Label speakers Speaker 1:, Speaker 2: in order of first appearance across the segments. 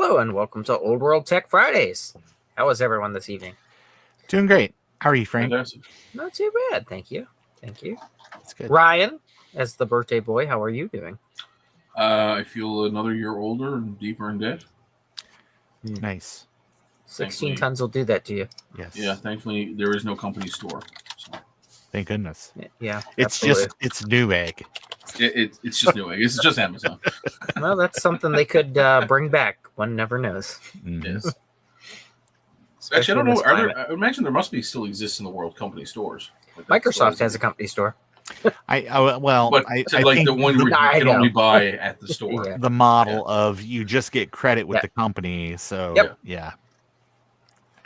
Speaker 1: Hello and welcome to Olde World Tech Fridays. How is everyone this evening?
Speaker 2: Doing great. How are you, Frank?
Speaker 1: Not too bad, thank you. Thank you.
Speaker 2: That's good.
Speaker 1: Ryan, as the birthday boy, how are you doing?
Speaker 3: I feel another year older and deeper in debt.
Speaker 2: Nice.
Speaker 1: 16 tons will do that to you.
Speaker 2: Yes.
Speaker 3: Yeah, thankfully there is no company store. So.
Speaker 2: Thank goodness.
Speaker 1: Yeah.
Speaker 2: It's
Speaker 1: absolutely.
Speaker 2: it's Newegg.
Speaker 3: It's just Newegg. It's just Amazon.
Speaker 1: Well, that's something they could bring back. One never knows.
Speaker 2: Mhm.
Speaker 3: Yes.
Speaker 1: Especially
Speaker 3: Actually, I don't
Speaker 1: in
Speaker 3: know.
Speaker 1: this
Speaker 3: Are there,
Speaker 1: climate.
Speaker 3: I imagine there must be still exist in the world company stores.
Speaker 1: Microsoft has a company store.
Speaker 3: but
Speaker 2: I
Speaker 3: like
Speaker 2: think
Speaker 3: the one where you
Speaker 1: I
Speaker 3: can
Speaker 1: know.
Speaker 3: only buy at the store.
Speaker 1: Yeah.
Speaker 2: the model of you just get credit with
Speaker 1: Yeah.
Speaker 2: the company. So
Speaker 1: Yep.
Speaker 2: yeah.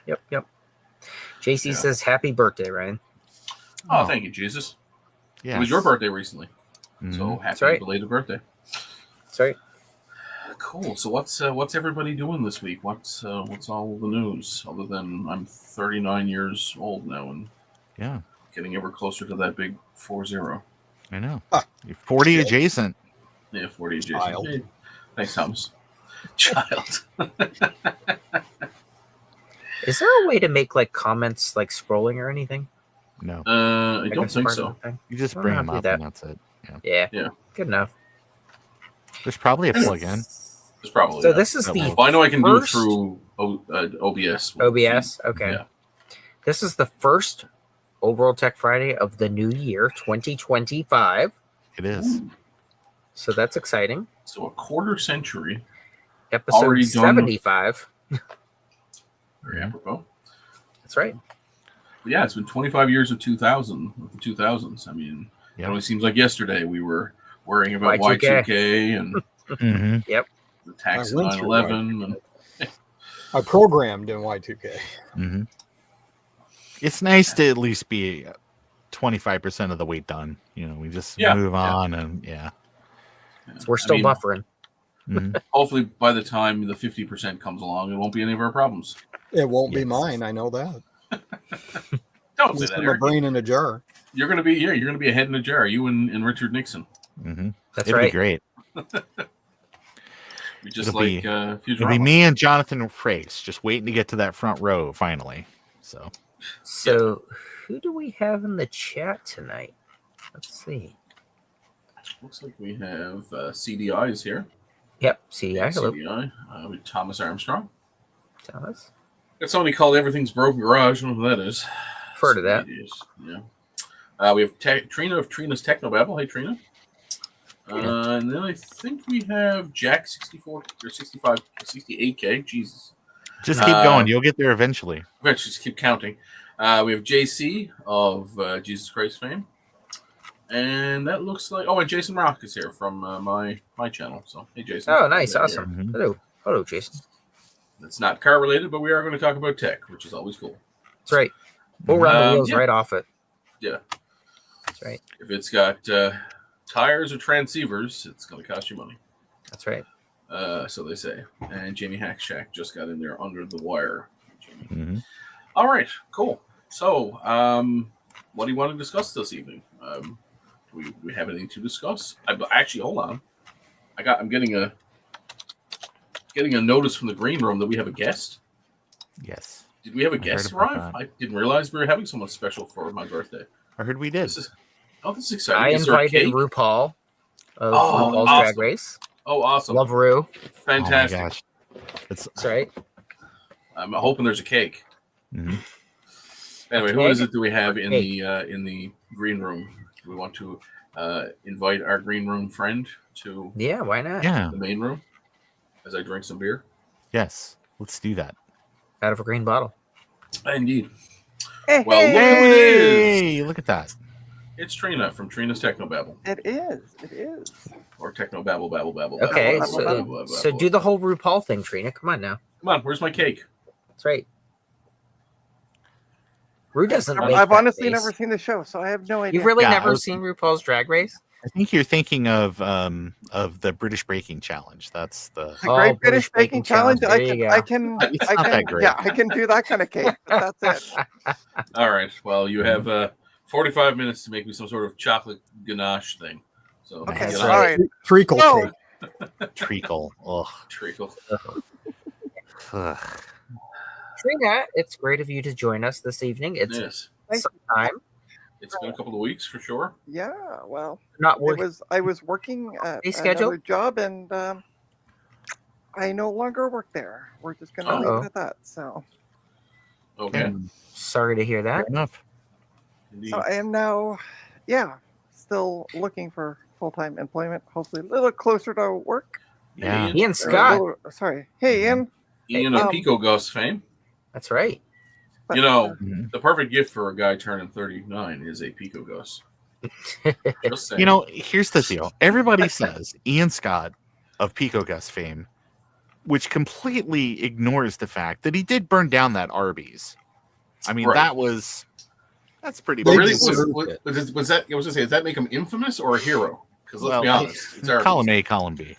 Speaker 1: Yep. JC
Speaker 3: Yeah.
Speaker 1: says happy birthday, Ryan.
Speaker 3: Oh, thank you, Jesus.
Speaker 2: Yeah.
Speaker 3: It was your birthday recently,
Speaker 2: Mhm.
Speaker 3: so
Speaker 1: That's
Speaker 3: happy
Speaker 1: right.
Speaker 3: belated birthday.
Speaker 1: That's right.
Speaker 3: Cool. So what's everybody doing this week? What's all the news other than I'm 39 years old now and
Speaker 2: Yeah.
Speaker 3: getting ever closer to that big 40.
Speaker 2: I know. You're 40
Speaker 4: Yes.
Speaker 2: adjacent.
Speaker 3: Yeah, 40 adjacent.
Speaker 4: Child.
Speaker 3: Hey, thanks, Thomas. Child.
Speaker 1: Is there a way to make like comments like scrolling or anything?
Speaker 2: No.
Speaker 3: I don't
Speaker 1: guess
Speaker 3: think
Speaker 1: part of
Speaker 3: so.
Speaker 1: the thing.
Speaker 2: You just
Speaker 1: I don't
Speaker 2: bring
Speaker 1: know
Speaker 2: them
Speaker 1: how to
Speaker 2: up
Speaker 1: do
Speaker 2: and
Speaker 1: that.
Speaker 2: that's it.
Speaker 1: Yeah.
Speaker 3: Yeah.
Speaker 1: Good enough.
Speaker 2: There's probably a plug-in.
Speaker 3: It's probably
Speaker 1: So
Speaker 3: yeah.
Speaker 1: this is
Speaker 2: That
Speaker 1: the
Speaker 2: will-
Speaker 3: Well, I know I can do it
Speaker 1: first-
Speaker 3: through OBS.
Speaker 1: OBS. Okay.
Speaker 3: Yeah.
Speaker 1: This is the first Olde World Tech Friday of the new year, 2025.
Speaker 2: It is.
Speaker 3: Ooh,
Speaker 1: So that's exciting.
Speaker 3: so a quarter century.
Speaker 1: Episode
Speaker 3: Already done.
Speaker 1: 75.
Speaker 3: Very apropos.
Speaker 1: That's right.
Speaker 3: But yeah, it's been 25 years of 2000, of the 2000s. I mean,
Speaker 2: Yep.
Speaker 3: it only seems like yesterday we were worrying about
Speaker 1: Y2K.
Speaker 3: Y2K and
Speaker 2: Mm-hmm.
Speaker 3: the tax
Speaker 4: I
Speaker 3: of
Speaker 4: went through
Speaker 3: 9/11. And
Speaker 4: I programmed in Y2K.
Speaker 2: Mm-hmm. It's nice to at least be 25% of the way done. You know, we just
Speaker 3: Yeah,
Speaker 2: move
Speaker 3: yeah.
Speaker 2: on and yeah.
Speaker 1: So we're still buffering.
Speaker 2: Mhm.
Speaker 3: Hopefully, by the time the 50% comes along, it won't be any of our problems.
Speaker 4: It won't be
Speaker 2: Yes.
Speaker 4: mine. I know that.
Speaker 3: Don't say
Speaker 4: Just
Speaker 3: that,
Speaker 4: in a
Speaker 3: Eric.
Speaker 4: brain in a jar.
Speaker 3: You're gonna be You're gonna be a head in a jar. You and Richard Nixon.
Speaker 2: Mhm.
Speaker 1: That's
Speaker 2: It'll
Speaker 1: right.
Speaker 2: be great.
Speaker 3: We just
Speaker 2: It'll be-
Speaker 3: Futurama.
Speaker 2: It'll be me and Jonathan Frakes just waiting to get to that front row finally. So
Speaker 1: So who do we have in the chat tonight? Let's see.
Speaker 3: Looks like we have CDI is here.
Speaker 1: Yep. CDI. Hello.
Speaker 3: CDI with Thomas Armstrong.
Speaker 1: Thomas.
Speaker 3: Got somebody called Everything's Broken Garage. I don't know who that is.
Speaker 1: Heard of that.
Speaker 3: It is. Yeah. We have Trina of Trina's Technobabble. Hey, Trina. And then I think we have Jack 64 or 65, 68K. Jesus.
Speaker 2: just keep going. You'll get there eventually.
Speaker 3: Let's just keep counting. We have JC of Jesus Christ fame. And that looks like and Jason Rock is here from my channel. So hey, Jason.
Speaker 1: Oh, nice.
Speaker 3: Yeah,
Speaker 1: Awesome.
Speaker 2: Mhm.
Speaker 1: Hello, Jason.
Speaker 3: It's not car related, but we are going to talk about tech, which is always cool.
Speaker 1: That's right. We'll run the wheels
Speaker 3: yeah.
Speaker 1: right off it.
Speaker 3: Yeah.
Speaker 1: That's right.
Speaker 3: If it's got tires or transceivers, it's going to cost you money.
Speaker 1: That's right.
Speaker 3: So they say. And Jamie Hackshack just got in there under the wire. Jamie.
Speaker 2: Mhm.
Speaker 3: All right, cool. So, what do you want to discuss this evening? Do we have anything to discuss? Actually, hold on. I'm getting a notice from the green room that we have a guest.
Speaker 2: Yes.
Speaker 3: Did we have a
Speaker 2: I
Speaker 3: guest
Speaker 2: heard about
Speaker 3: arrive?
Speaker 2: that.
Speaker 3: I didn't realize we were having someone special for my birthday.
Speaker 2: I heard we did.
Speaker 3: This is exciting.
Speaker 1: I
Speaker 3: Is there a
Speaker 1: invited
Speaker 3: cake?
Speaker 1: RuPaul of
Speaker 3: Oh,
Speaker 1: RuPaul's
Speaker 3: awesome.
Speaker 1: Drag Race.
Speaker 3: Oh, awesome!
Speaker 1: Love Ru.
Speaker 3: Fantastic.
Speaker 2: Oh my gosh. It's
Speaker 1: That's right.
Speaker 3: I'm hoping there's a cake.
Speaker 2: mhm.
Speaker 3: Anyway, who
Speaker 1: Egg
Speaker 3: is it that we have in
Speaker 1: cake?
Speaker 3: the green room? Do we want to invite our green room friend to
Speaker 1: Yeah, why not?
Speaker 2: Yeah.
Speaker 3: the main room as I drink some beer?
Speaker 2: Yes. Let's do that.
Speaker 1: Out of a green bottle.
Speaker 3: Indeed.
Speaker 5: Hey,
Speaker 3: Well, look
Speaker 5: hey,
Speaker 3: who it is.
Speaker 2: Hey, look at that.
Speaker 3: It's Trina from Trina's Technobabble.
Speaker 5: it is. It is.
Speaker 3: Or Technobabble, babble, babble.
Speaker 1: Okay,
Speaker 3: babble,
Speaker 1: so,
Speaker 3: babble, babble,
Speaker 1: so
Speaker 3: babble.
Speaker 1: do the whole RuPaul thing, Trina. Come on now.
Speaker 3: Come on, where's my cake?
Speaker 1: That's right. Ru doesn't make
Speaker 5: I've
Speaker 1: that
Speaker 5: honestly
Speaker 1: face.
Speaker 5: never seen the show, so I have no idea.
Speaker 1: You've really
Speaker 2: Yeah, I
Speaker 1: never
Speaker 2: was-
Speaker 1: seen RuPaul's Drag Race?
Speaker 2: I think you're thinking of the British Baking Challenge. That's the
Speaker 5: The Great British Baking Challenge.
Speaker 1: There you go.
Speaker 5: I can,
Speaker 2: It's
Speaker 5: I
Speaker 2: not
Speaker 5: can,
Speaker 2: that great.
Speaker 5: yeah, I can do that kind of cake. But that's it.
Speaker 3: All right. Well, you have 45 minutes to make me some sort of chocolate ganache thing. So
Speaker 5: Okay,
Speaker 1: That's
Speaker 3: get
Speaker 5: all
Speaker 3: on it.
Speaker 5: right.
Speaker 4: Treacle
Speaker 5: So,
Speaker 4: cake.
Speaker 2: treacle. Ugh.
Speaker 3: Treacle.
Speaker 2: Ugh.
Speaker 1: Trina, it's great of you to join us this evening. It's
Speaker 3: Yes.
Speaker 1: sometime.
Speaker 3: It's been a couple of weeks for sure.
Speaker 5: Yeah, well,
Speaker 1: Not working.
Speaker 5: I was working at
Speaker 1: Day schedule?
Speaker 5: another job, and I no longer work there. We're just going to leave
Speaker 1: Uh-oh.
Speaker 5: it at that. So,
Speaker 3: Okay.
Speaker 1: Sorry to hear that.
Speaker 2: Fair enough.
Speaker 3: Indeed.
Speaker 5: so I am now, still looking for full-time employment. Hopefully, a little closer to work.
Speaker 2: Yeah.
Speaker 3: Ian,
Speaker 1: Ian
Speaker 5: Or a
Speaker 1: Scott.
Speaker 5: sorry, hey Ian.
Speaker 3: Ian of Pico Gus fame.
Speaker 1: That's right.
Speaker 5: But,
Speaker 3: You know,
Speaker 2: Mhm.
Speaker 3: the perfect gift for a guy turning 39 is a Pico Gus. Just saying.
Speaker 2: You know, here's the deal. Everybody says Ian Scott of Pico Gus fame, which completely ignores the fact that he did burn down that Arby's. I mean,
Speaker 3: Right.
Speaker 2: that's pretty
Speaker 3: But
Speaker 4: They
Speaker 2: big.
Speaker 3: really,
Speaker 4: deserved
Speaker 3: was that? I was gonna say, does that make him infamous or a hero? Because let's be honest, it's Arby's.
Speaker 2: column A, column B.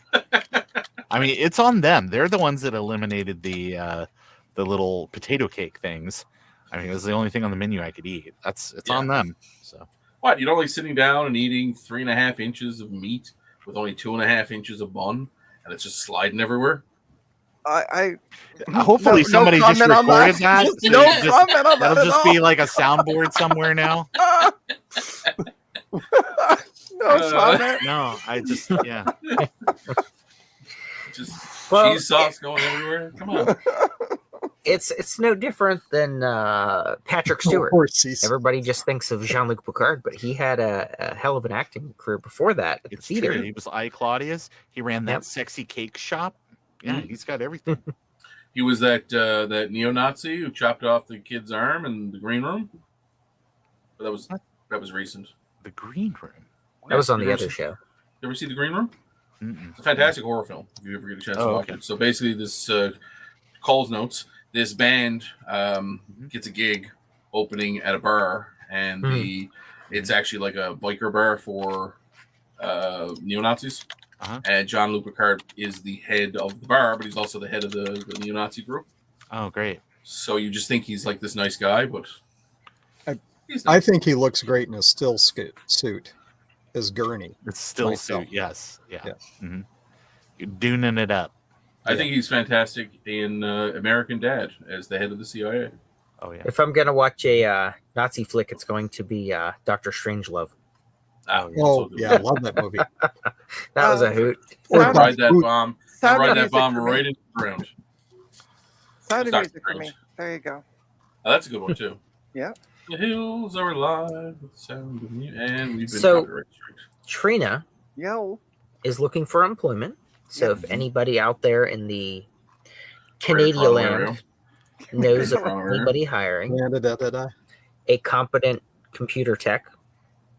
Speaker 2: I mean, it's on them. They're the ones that eliminated the little potato cake things. I mean, it was the only thing on the menu I could eat. It's on them. So
Speaker 3: What, you don't like sitting down and eating 3.5 inches of meat with only 2.5 inches of bun, and it's just sliding everywhere?
Speaker 5: I
Speaker 2: hopefully
Speaker 5: no
Speaker 2: somebody just
Speaker 5: comment on
Speaker 2: recorded that. so
Speaker 5: no
Speaker 2: you just-
Speaker 5: comment on that
Speaker 2: that'll
Speaker 5: at
Speaker 2: just
Speaker 5: all.
Speaker 2: be like a soundboard somewhere now.
Speaker 5: No comment.
Speaker 2: No, I just yeah.
Speaker 3: Just
Speaker 1: Well,
Speaker 3: cheese sauce going everywhere. Come on.
Speaker 1: It's no different than Patrick Stewart.
Speaker 4: Horses.
Speaker 1: Everybody just thinks of Jean-Luc Picard, but he had a hell of an acting career before that at
Speaker 2: It's
Speaker 1: the theater.
Speaker 2: true. He was I Claudius. He ran that
Speaker 1: Yep.
Speaker 2: sexy cake shop. Yeah, he's got everything.
Speaker 3: He was that neo-Nazi who chopped off the kid's arm in the green room. But that was recent.
Speaker 2: The Green Room.
Speaker 1: That was on
Speaker 3: You
Speaker 1: the
Speaker 3: ever
Speaker 1: other
Speaker 3: see-
Speaker 1: show.
Speaker 3: You ever see the Green Room?
Speaker 2: Mm-mm.
Speaker 3: It's a fantastic horror film. If you ever get a chance to
Speaker 2: Oh,
Speaker 3: watch
Speaker 2: okay.
Speaker 3: it. So basically, this Cole's notes. This band gets a gig opening at a bar, and it's actually like a biker bar for neo-Nazis.
Speaker 2: Uh-huh.
Speaker 3: And Jean-Luc Picard is the head of the bar, but he's also the head of the neo-Nazi group.
Speaker 2: Oh, great.
Speaker 3: So you just think he's like this nice guy, but he's
Speaker 4: I
Speaker 3: not.
Speaker 4: think he looks great in a still suit as Gurney.
Speaker 2: It's still
Speaker 4: Myself.
Speaker 2: suit. Yes. Yeah.
Speaker 4: Yeah.
Speaker 2: Mm-hmm. You're dooning it up.
Speaker 3: I think he's fantastic in American Dad as the head of the CIA.
Speaker 2: Oh yeah.
Speaker 1: If I'm going to watch a Nazi flick, it's going to be Dr. Strangelove.
Speaker 4: Oh, yeah, I love that movie.
Speaker 1: That was a hoot.
Speaker 4: Or
Speaker 5: Sound-
Speaker 3: Ride that
Speaker 4: Ooh,
Speaker 3: bomb.
Speaker 5: Sound
Speaker 3: Ride that
Speaker 5: music
Speaker 3: bomb
Speaker 5: for me.
Speaker 3: right into the ground.
Speaker 5: Sound of
Speaker 3: Dr.
Speaker 5: music for me.
Speaker 3: Strange.
Speaker 5: There you go.
Speaker 3: Oh, that's a good one too.
Speaker 5: Yeah.
Speaker 3: The hills are alive with the sound of music, and we've been
Speaker 1: So-
Speaker 3: copyright straight.
Speaker 1: Trina
Speaker 5: Yo.
Speaker 1: is looking for employment. So
Speaker 5: Yeah.
Speaker 1: if anybody out there in the
Speaker 3: Toronto
Speaker 1: Canadian
Speaker 3: area.
Speaker 1: land knows of
Speaker 3: Toronto area.
Speaker 1: anybody hiring
Speaker 4: Da-da-da-da-da.
Speaker 1: a competent computer tech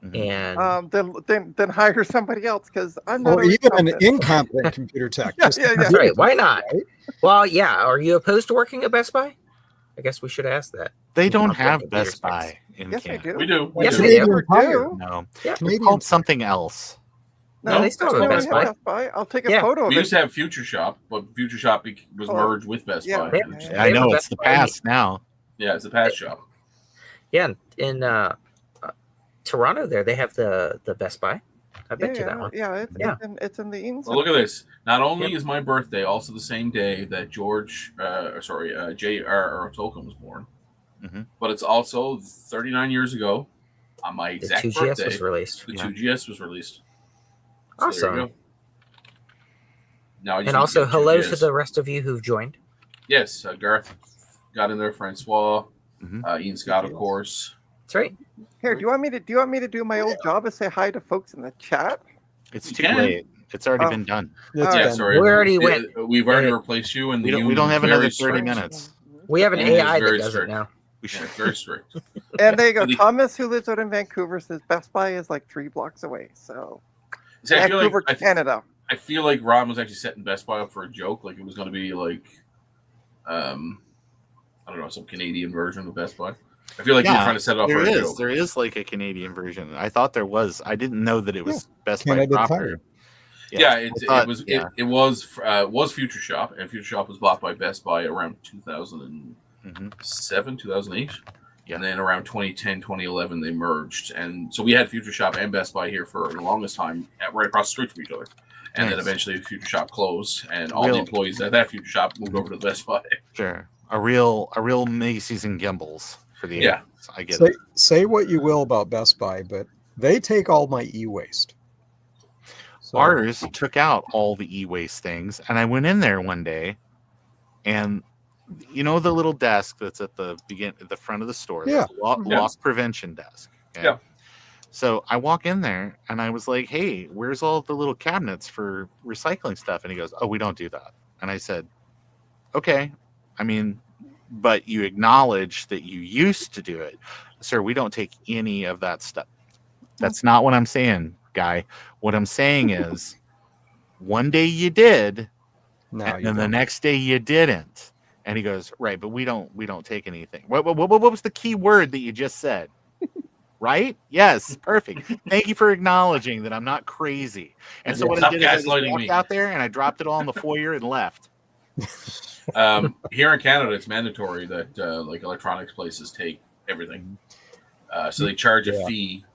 Speaker 2: Mhm.
Speaker 1: and
Speaker 5: Then hire somebody else because I'm not.
Speaker 4: Or
Speaker 5: a
Speaker 4: even an
Speaker 5: competent.
Speaker 4: incompetent computer tech.
Speaker 5: Yeah,
Speaker 4: Just-
Speaker 5: yeah, yeah.
Speaker 1: that's right, why not?
Speaker 4: Right?
Speaker 1: Well, yeah. Are you opposed to working at Best Buy? I guess we should ask that.
Speaker 2: They don't
Speaker 1: Not
Speaker 2: have
Speaker 1: computer
Speaker 2: Best
Speaker 1: specs.
Speaker 2: Buy in
Speaker 5: Yes, I
Speaker 2: Canada.
Speaker 5: do.
Speaker 3: We do.
Speaker 1: Yes,
Speaker 3: do.
Speaker 1: they do.
Speaker 4: Canadian Tire.
Speaker 5: do.
Speaker 2: No, it's
Speaker 4: Canadian
Speaker 2: called something else.
Speaker 1: No, they still have
Speaker 5: no,
Speaker 1: a
Speaker 5: we
Speaker 1: Best
Speaker 5: have
Speaker 1: Buy.
Speaker 5: Best Buy. I'll take a
Speaker 1: Yeah.
Speaker 5: photo of
Speaker 3: We
Speaker 5: it.
Speaker 3: used to have Future Shop, but Future Shop was
Speaker 5: Oh,
Speaker 3: merged with Best
Speaker 5: yeah.
Speaker 3: Buy.
Speaker 1: Yeah.
Speaker 2: I know
Speaker 1: have a
Speaker 2: it's
Speaker 1: Best
Speaker 2: the
Speaker 1: Buy.
Speaker 2: past now.
Speaker 3: Yeah, it's the past shop.
Speaker 1: Yeah, in Toronto, there they have the Best Buy. I've been to that one.
Speaker 5: Yeah,
Speaker 1: Yeah.
Speaker 5: it's in the Eaton's.
Speaker 3: Well, look at this. Not only
Speaker 1: Yep.
Speaker 3: is my birthday also the same day that J.R.R. Tolkien was born,
Speaker 2: Mhm.
Speaker 3: but it's also 39 years ago on my
Speaker 1: The
Speaker 3: exact
Speaker 1: 2GS
Speaker 3: birthday.
Speaker 1: was released.
Speaker 3: The
Speaker 2: Yeah.
Speaker 3: 2GS was released.
Speaker 1: Awesome.
Speaker 3: There you go. Now I just
Speaker 1: And
Speaker 3: need
Speaker 1: also,
Speaker 3: get
Speaker 1: hello
Speaker 3: 2GS.
Speaker 1: to the rest of you who've joined.
Speaker 3: Yes, Garth got in there. Francois,
Speaker 2: Mhm.
Speaker 3: Ian Scott, of course.
Speaker 1: That's right.
Speaker 5: Here, do you want me to do my old job and say hi to folks in the chat?
Speaker 2: It's
Speaker 3: You
Speaker 2: too
Speaker 3: can.
Speaker 2: late. It's already
Speaker 5: Oh.
Speaker 2: been done.
Speaker 4: It's
Speaker 5: Yeah,
Speaker 3: Yeah,
Speaker 4: done.
Speaker 3: sorry.
Speaker 1: We already went.
Speaker 3: We've already
Speaker 1: Yeah.
Speaker 3: replaced you, and
Speaker 2: We
Speaker 3: the
Speaker 2: don't have
Speaker 3: very
Speaker 2: another 30
Speaker 3: strict.
Speaker 2: minutes.
Speaker 1: We have an
Speaker 3: And it is
Speaker 1: AI that
Speaker 3: very
Speaker 1: does
Speaker 3: strict.
Speaker 1: it now.
Speaker 2: We
Speaker 3: Yeah,
Speaker 2: should.
Speaker 3: very strict.
Speaker 5: And there you go.
Speaker 3: The-
Speaker 5: Thomas, who lives out in Vancouver, says Best Buy is like 3 blocks away. So
Speaker 3: See, I feel
Speaker 5: Vancouver,
Speaker 3: like
Speaker 5: Canada.
Speaker 3: I feel like Ron was actually setting Best Buy up for a joke. Like it was going to be like, I don't know, some Canadian version of Best Buy. I feel like you were
Speaker 2: Yeah,
Speaker 3: trying to set it up
Speaker 2: There
Speaker 3: for a
Speaker 2: is.
Speaker 3: joke.
Speaker 2: There is like a Canadian version. I thought there was. I didn't know that it was Best
Speaker 4: Canada
Speaker 2: Buy proper.
Speaker 4: Tire.
Speaker 3: Yeah,
Speaker 2: I thought-
Speaker 3: it was Future Shop, and Future Shop was bought by Best Buy around 2007,
Speaker 2: Mhm.
Speaker 3: 2008.
Speaker 2: Yeah.
Speaker 3: And then around 2010, 2011, they merged. And so we had Future Shop and Best Buy here for the longest time, right across the street from each other. and then
Speaker 2: Nice.
Speaker 3: eventually Future Shop closed, and all the
Speaker 2: Real-
Speaker 3: employees at that Future Shop moved over to the Best Buy.
Speaker 2: Sure. A real Macy's and Gimbals for the
Speaker 3: Yeah.
Speaker 2: 80s. I get
Speaker 4: Say,
Speaker 2: it.
Speaker 4: say what you will about Best Buy, but they take all my e-waste. So,
Speaker 2: Ours took out all the e-waste things, and I went in there one day, and you know the little desk that's at the front of the store,
Speaker 4: Yeah.
Speaker 2: the loss prevention desk. Okay?
Speaker 3: Yeah.
Speaker 2: So I walk in there, and I was like, "Hey, where's all the little cabinets for recycling stuff?" And he goes, "Oh, we don't do that." And I said, "Okay, I mean, but you acknowledge that you used to do it, sir. We don't take any of that stuff." That's not what I'm saying, guy. What I'm saying is, one day you did,
Speaker 4: no,
Speaker 2: and
Speaker 4: you
Speaker 2: then the
Speaker 4: don't.
Speaker 2: next day you didn't. And he goes, "Right, but we don't take anything." What was the key word that you just said? Right? Yes, perfect. Thank you for acknowledging that I'm not crazy. And so what I
Speaker 3: Stop
Speaker 2: did is I just
Speaker 3: gaslighting
Speaker 2: walked
Speaker 3: me.
Speaker 2: out there and I dropped it all in the foyer and left.
Speaker 3: Here in Canada, it's mandatory that like electronics places take everything. So they charge a
Speaker 4: Yeah.
Speaker 3: fee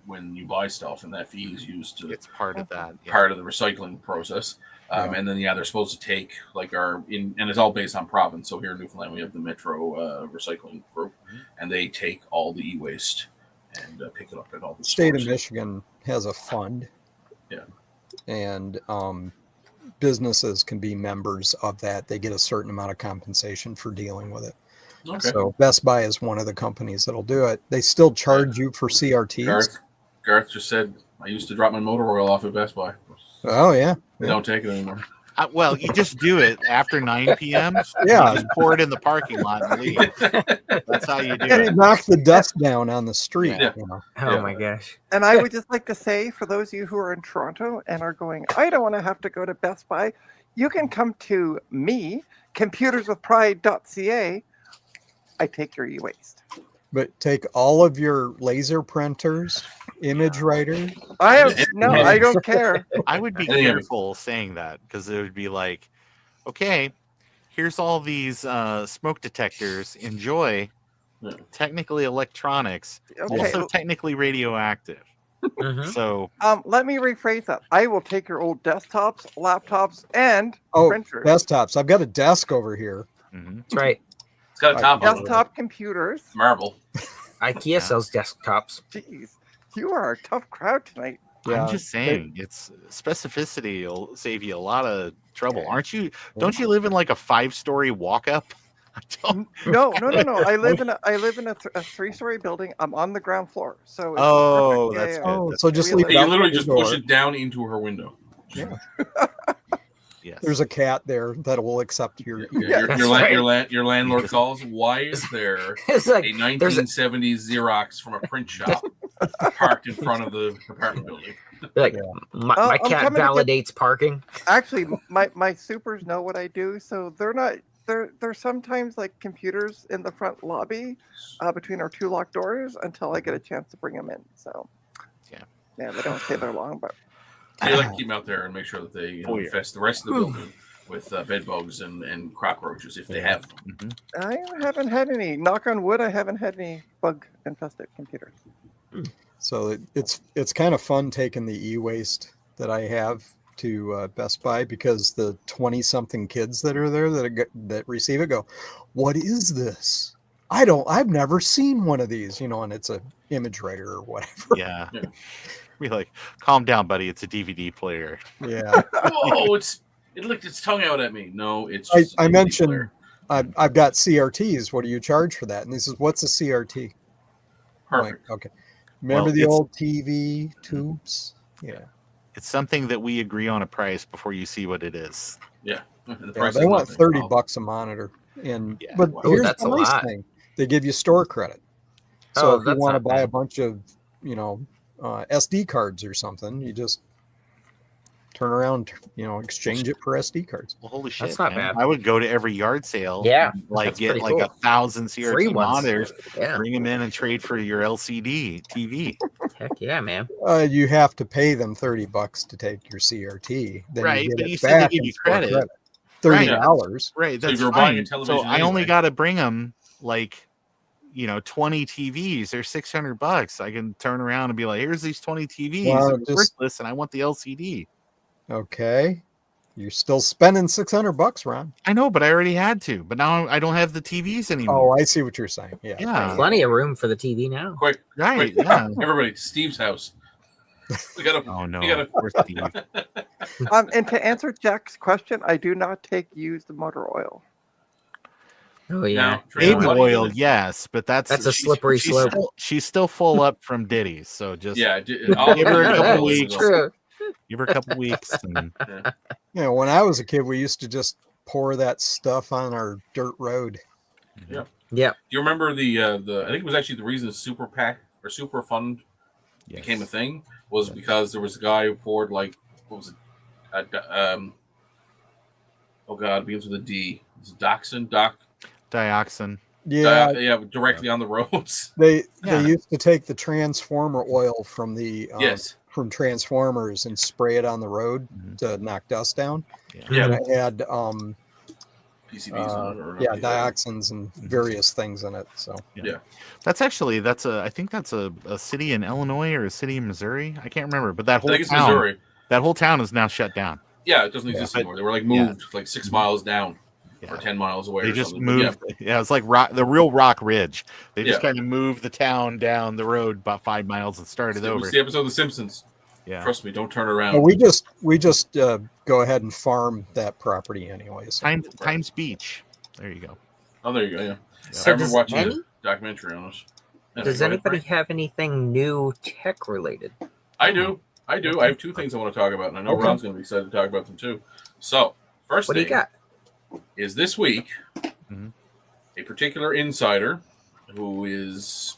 Speaker 3: when you buy stuff, and that fee is used to
Speaker 2: It's part of that. Yeah.
Speaker 3: part of the recycling process.
Speaker 4: Yeah.
Speaker 3: And then they're supposed to take like and it's all based on province. So here in Newfoundland, we have the Metro Recycling Group, and they take all the e-waste and pick it up at all the
Speaker 4: State
Speaker 3: stores.
Speaker 4: of Michigan has a fund.
Speaker 3: Yeah.
Speaker 4: And businesses can be members of that. They get a certain amount of compensation for dealing with it.
Speaker 3: Okay.
Speaker 4: So Best Buy is one of the companies that'll do it. They still charge you for CRTs.
Speaker 3: Garth just said I used to drop my motor oil off at Best Buy.
Speaker 4: Oh yeah.
Speaker 3: They don't take it anymore.
Speaker 2: Well, you just do it after 9 p.m.
Speaker 4: Yeah.
Speaker 2: You just pour it in the parking lot and leave. That's how you do
Speaker 4: And
Speaker 2: it.
Speaker 4: knock the dust down on the street.
Speaker 3: Yeah.
Speaker 4: You know?
Speaker 1: Oh
Speaker 3: Yeah.
Speaker 1: my gosh.
Speaker 5: And I would just like to say, for those of you who are in Toronto and are going, I don't want to have to go to Best Buy, you can come to me, computerswithpride.ca. I take your e-waste.
Speaker 4: But take all of your laser printers, image writers.
Speaker 5: I don't care.
Speaker 2: I would be
Speaker 3: Anyway.
Speaker 2: careful saying that because it would be like, okay, here's all these smoke detectors. Enjoy.
Speaker 3: Yeah.
Speaker 2: Technically electronics,
Speaker 5: Okay.
Speaker 2: also technically radioactive.
Speaker 1: Mhm.
Speaker 2: So
Speaker 5: Let me rephrase that. I will take your old desktops, laptops, and
Speaker 4: Oh,
Speaker 5: printers.
Speaker 4: desktops. I've got a desk over here.
Speaker 2: mhm.
Speaker 1: That's right.
Speaker 3: It's got a top on it.
Speaker 5: Desktop computers.
Speaker 3: Marble.
Speaker 1: IKEA sells desktops.
Speaker 5: Jeez, you are a tough crowd tonight.
Speaker 2: I'm just saying, it's specificity will save you a lot of trouble. Aren't you? Don't you live in like a 5-story walk-up? I don't.
Speaker 5: No. I live in a 3-story building. I'm on the ground floor, so it's
Speaker 2: Oh,
Speaker 5: perfect.
Speaker 2: that's
Speaker 5: Yeah,
Speaker 2: good.
Speaker 4: Oh,
Speaker 2: That's
Speaker 4: so
Speaker 2: good.
Speaker 4: just
Speaker 5: We
Speaker 4: leave
Speaker 5: live-
Speaker 4: it
Speaker 3: You
Speaker 4: out
Speaker 3: literally
Speaker 4: the
Speaker 3: just
Speaker 4: door.
Speaker 3: push it down into her window.
Speaker 4: Yeah.
Speaker 2: Yes.
Speaker 4: There's a cat there that will accept your.
Speaker 1: That's right.
Speaker 3: Your landlord calls. Why is there
Speaker 1: It's like
Speaker 3: a
Speaker 1: there's a,
Speaker 3: 1970s Xerox from a print shop parked in front of the apartment building?
Speaker 1: like
Speaker 4: Yeah.
Speaker 1: my
Speaker 5: I'm
Speaker 1: cat
Speaker 5: coming to get-
Speaker 1: validates parking.
Speaker 5: Actually, my supers know what I do, so they're not. There's sometimes like computers in the front lobby between our 2 locked doors until I get a chance to bring them in. So
Speaker 2: Yeah.
Speaker 5: they don't stay there long, but
Speaker 3: You like to keep them out there and make sure that they
Speaker 2: Oh, yeah.
Speaker 3: infest the rest of the building with bed bugs and cockroaches if they have them.
Speaker 2: Mhm.
Speaker 5: I haven't had any. Knock on wood, I haven't had any bug infested computers.
Speaker 4: So it's kind of fun taking the e-waste that I have to Best Buy because the 20-something kids that are there that receive it go, "What is this? I've never seen one of these," and it's a image writer or whatever.
Speaker 2: Yeah.
Speaker 3: Yeah.
Speaker 2: Be like, calm down, buddy. It's a DVD player.
Speaker 4: Yeah.
Speaker 3: Whoa! It licked its tongue out at me. No, it's
Speaker 4: I
Speaker 3: just. a DVD
Speaker 4: mentioned
Speaker 3: player.
Speaker 4: I've got CRTs. What do you charge for that? And he says, "What's a CRT?" I'm like,
Speaker 3: Perfect.
Speaker 4: okay. Remember
Speaker 2: Well,
Speaker 4: the
Speaker 2: it's-
Speaker 4: old TV tubes? Yeah.
Speaker 2: It's something that we agree on a price before you see what it is.
Speaker 3: Yeah. And the
Speaker 4: Yeah,
Speaker 3: price
Speaker 4: they
Speaker 3: is
Speaker 4: want
Speaker 3: nothing.
Speaker 4: $30 a monitor, and
Speaker 2: Yeah.
Speaker 4: but
Speaker 1: Oh,
Speaker 4: here's
Speaker 1: that's
Speaker 4: the
Speaker 1: a
Speaker 4: nice
Speaker 1: lot.
Speaker 4: thing: they give you store credit. So
Speaker 1: Oh,
Speaker 4: if you
Speaker 1: that's
Speaker 4: want to
Speaker 1: not
Speaker 4: buy a
Speaker 1: bad.
Speaker 4: bunch of SD cards or something, you just turn around, exchange it for SD cards.
Speaker 2: Well, holy shit.
Speaker 1: That's not
Speaker 2: man.
Speaker 1: bad.
Speaker 2: I would go to every yard sale.
Speaker 1: Yeah,
Speaker 2: and, like
Speaker 1: that's
Speaker 2: get
Speaker 1: pretty
Speaker 2: like
Speaker 1: cool.
Speaker 2: 1,000 CRT
Speaker 1: Free ones.
Speaker 2: monitors,
Speaker 1: Yeah.
Speaker 2: bring them in and trade for your LCD TV.
Speaker 1: Heck yeah, man.
Speaker 4: You have to pay them $30 to take your CRT. Then
Speaker 2: Right,
Speaker 4: get
Speaker 2: but
Speaker 4: it
Speaker 2: you said they
Speaker 4: back
Speaker 2: give
Speaker 4: in
Speaker 2: you
Speaker 4: store
Speaker 2: credit.
Speaker 4: $30.
Speaker 2: Right,
Speaker 3: So if
Speaker 2: that's
Speaker 3: you're buying a
Speaker 2: fine.
Speaker 3: television
Speaker 2: So I only
Speaker 3: anyway-
Speaker 2: got to bring them like 20 TVs. They're $600. I can turn around and be like, "Here's these 20 TVs.
Speaker 4: Well,
Speaker 2: They're
Speaker 4: just-
Speaker 2: worthless, and I want the LCD."
Speaker 4: Okay. You're still spending $600, Ron.
Speaker 2: I know, but I already had to. But now I don't have the TVs
Speaker 4: Oh,
Speaker 2: anymore.
Speaker 4: I see what you're saying. Yeah.
Speaker 2: Yeah.
Speaker 1: Plenty of room for the TV now.
Speaker 3: Quick,
Speaker 2: Right.
Speaker 3: quick.
Speaker 2: Yeah.
Speaker 3: Everybody, Steve's house. We gotta.
Speaker 2: Oh no.
Speaker 3: We gotta.
Speaker 2: Poor Steve.
Speaker 5: And to answer Jack's question, I do not take used motor oil.
Speaker 1: Oh yeah.
Speaker 3: Now,
Speaker 2: Baby
Speaker 3: what do you
Speaker 2: oil,
Speaker 3: do?
Speaker 2: yes, but that's
Speaker 1: a slippery slope.
Speaker 2: She's still full up from Ditties, so just
Speaker 3: Yeah,
Speaker 2: give her a couple
Speaker 1: That's
Speaker 2: weeks.
Speaker 1: true.
Speaker 2: Give her a couple weeks. And,
Speaker 4: You know, when I was a kid, we used to just pour that stuff on our dirt road.
Speaker 3: Yeah.
Speaker 1: Yeah.
Speaker 3: Do you remember the? I think it was actually the reason Super PAC or Super Fund
Speaker 2: yes.
Speaker 3: became a thing was because there was a guy who poured like what was it? Oh God, it begins with a D. It's Dachshund,
Speaker 2: Dioxin.
Speaker 4: Yeah,
Speaker 3: directly on the roads.
Speaker 4: they
Speaker 2: Yeah.
Speaker 4: used to take the transformer oil from the
Speaker 3: Yes.
Speaker 4: from Transformers and spray it on the road
Speaker 2: Mhm.
Speaker 4: to knock dust down.
Speaker 3: Yeah.
Speaker 4: And it had
Speaker 3: PCBs on it, or
Speaker 4: yeah,
Speaker 3: not
Speaker 4: dioxins and various things in it. So
Speaker 2: That's actually I think that's a city in Illinois or a city in Missouri. I can't remember, but that
Speaker 3: I
Speaker 2: whole
Speaker 3: think it's
Speaker 2: town,
Speaker 3: Missouri.
Speaker 2: that whole town is now shut down.
Speaker 3: Yeah, it doesn't exist anymore. They were like moved like 6 miles down or 10 miles away.
Speaker 2: They
Speaker 3: or
Speaker 2: just
Speaker 3: something.
Speaker 2: moved. Yeah, it's like the real Rock Ridge. They just
Speaker 3: Yeah.
Speaker 2: kind of moved the town down the road about 5 miles and started
Speaker 3: It
Speaker 2: over.
Speaker 3: was the episode of The Simpsons.
Speaker 2: Yeah.
Speaker 3: Trust me, don't turn around.
Speaker 4: well, we just go ahead and farm that property anyways.
Speaker 2: Times Beach. There you go.
Speaker 3: Oh, there you go. Yeah.
Speaker 1: So
Speaker 3: I remember
Speaker 1: does
Speaker 3: watching
Speaker 1: any-
Speaker 3: a documentary on it. Yeah,
Speaker 1: Does
Speaker 3: go ahead,
Speaker 1: anybody
Speaker 3: Frank.
Speaker 1: have anything new tech related?
Speaker 3: I do. I have two things I want to talk about, and I know
Speaker 1: Okay.
Speaker 3: Ron's going to be excited to talk about them too. So, first
Speaker 1: What do
Speaker 3: thing
Speaker 1: you got?
Speaker 3: is this week,
Speaker 2: Mhm.
Speaker 3: a particular insider who is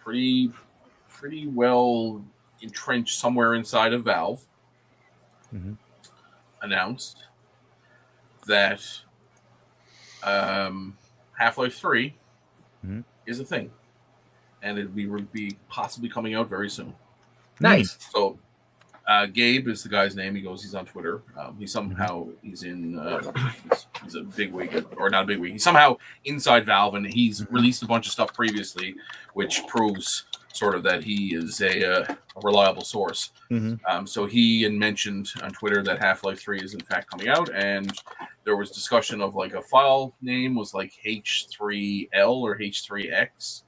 Speaker 3: pretty well entrenched somewhere inside of Valve
Speaker 2: Mhm.
Speaker 3: announced that Half-Life 3
Speaker 2: Mhm.
Speaker 3: is a thing, and it would be possibly coming out very soon.
Speaker 1: Nice.
Speaker 3: So, Gabe is the guy's name. He's on Twitter. He's in. He's a big wig, or not a big wig. He's somehow inside Valve, and he's released a bunch of stuff previously, which proves sort of that he is a reliable source.
Speaker 2: Mhm.
Speaker 3: So he mentioned on Twitter that Half-Life 3 is in fact coming out, and there was discussion of like a file name was like H3L or H3X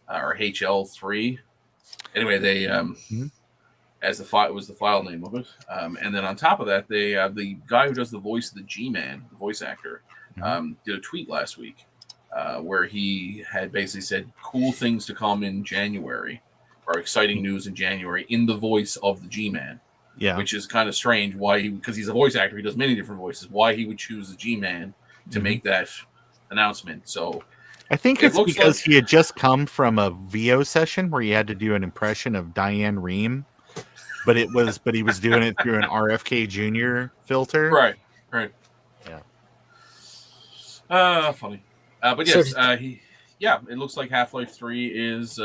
Speaker 3: or HL3. Anyway, they as the file was the file name of it, and then on top of that, they the guy who does the voice of the G-Man, the voice actor, did a tweet last week where he had basically said cool things to come in January or exciting news in January in the voice of the G-Man.
Speaker 2: Yeah.
Speaker 3: Which is kind of strange. Why? Because he's a voice actor, he does many different voices. Why he would choose the G-Man to make that announcement? So
Speaker 2: I think
Speaker 3: It
Speaker 2: it's
Speaker 3: looks
Speaker 2: because
Speaker 3: like-
Speaker 2: he had just come from a VO session where he had to do an impression of Diane Rehm, but he was doing it through an RFK Jr. filter.
Speaker 3: right.
Speaker 2: Yeah.
Speaker 3: Funny. But yes, it looks like Half-Life 3 is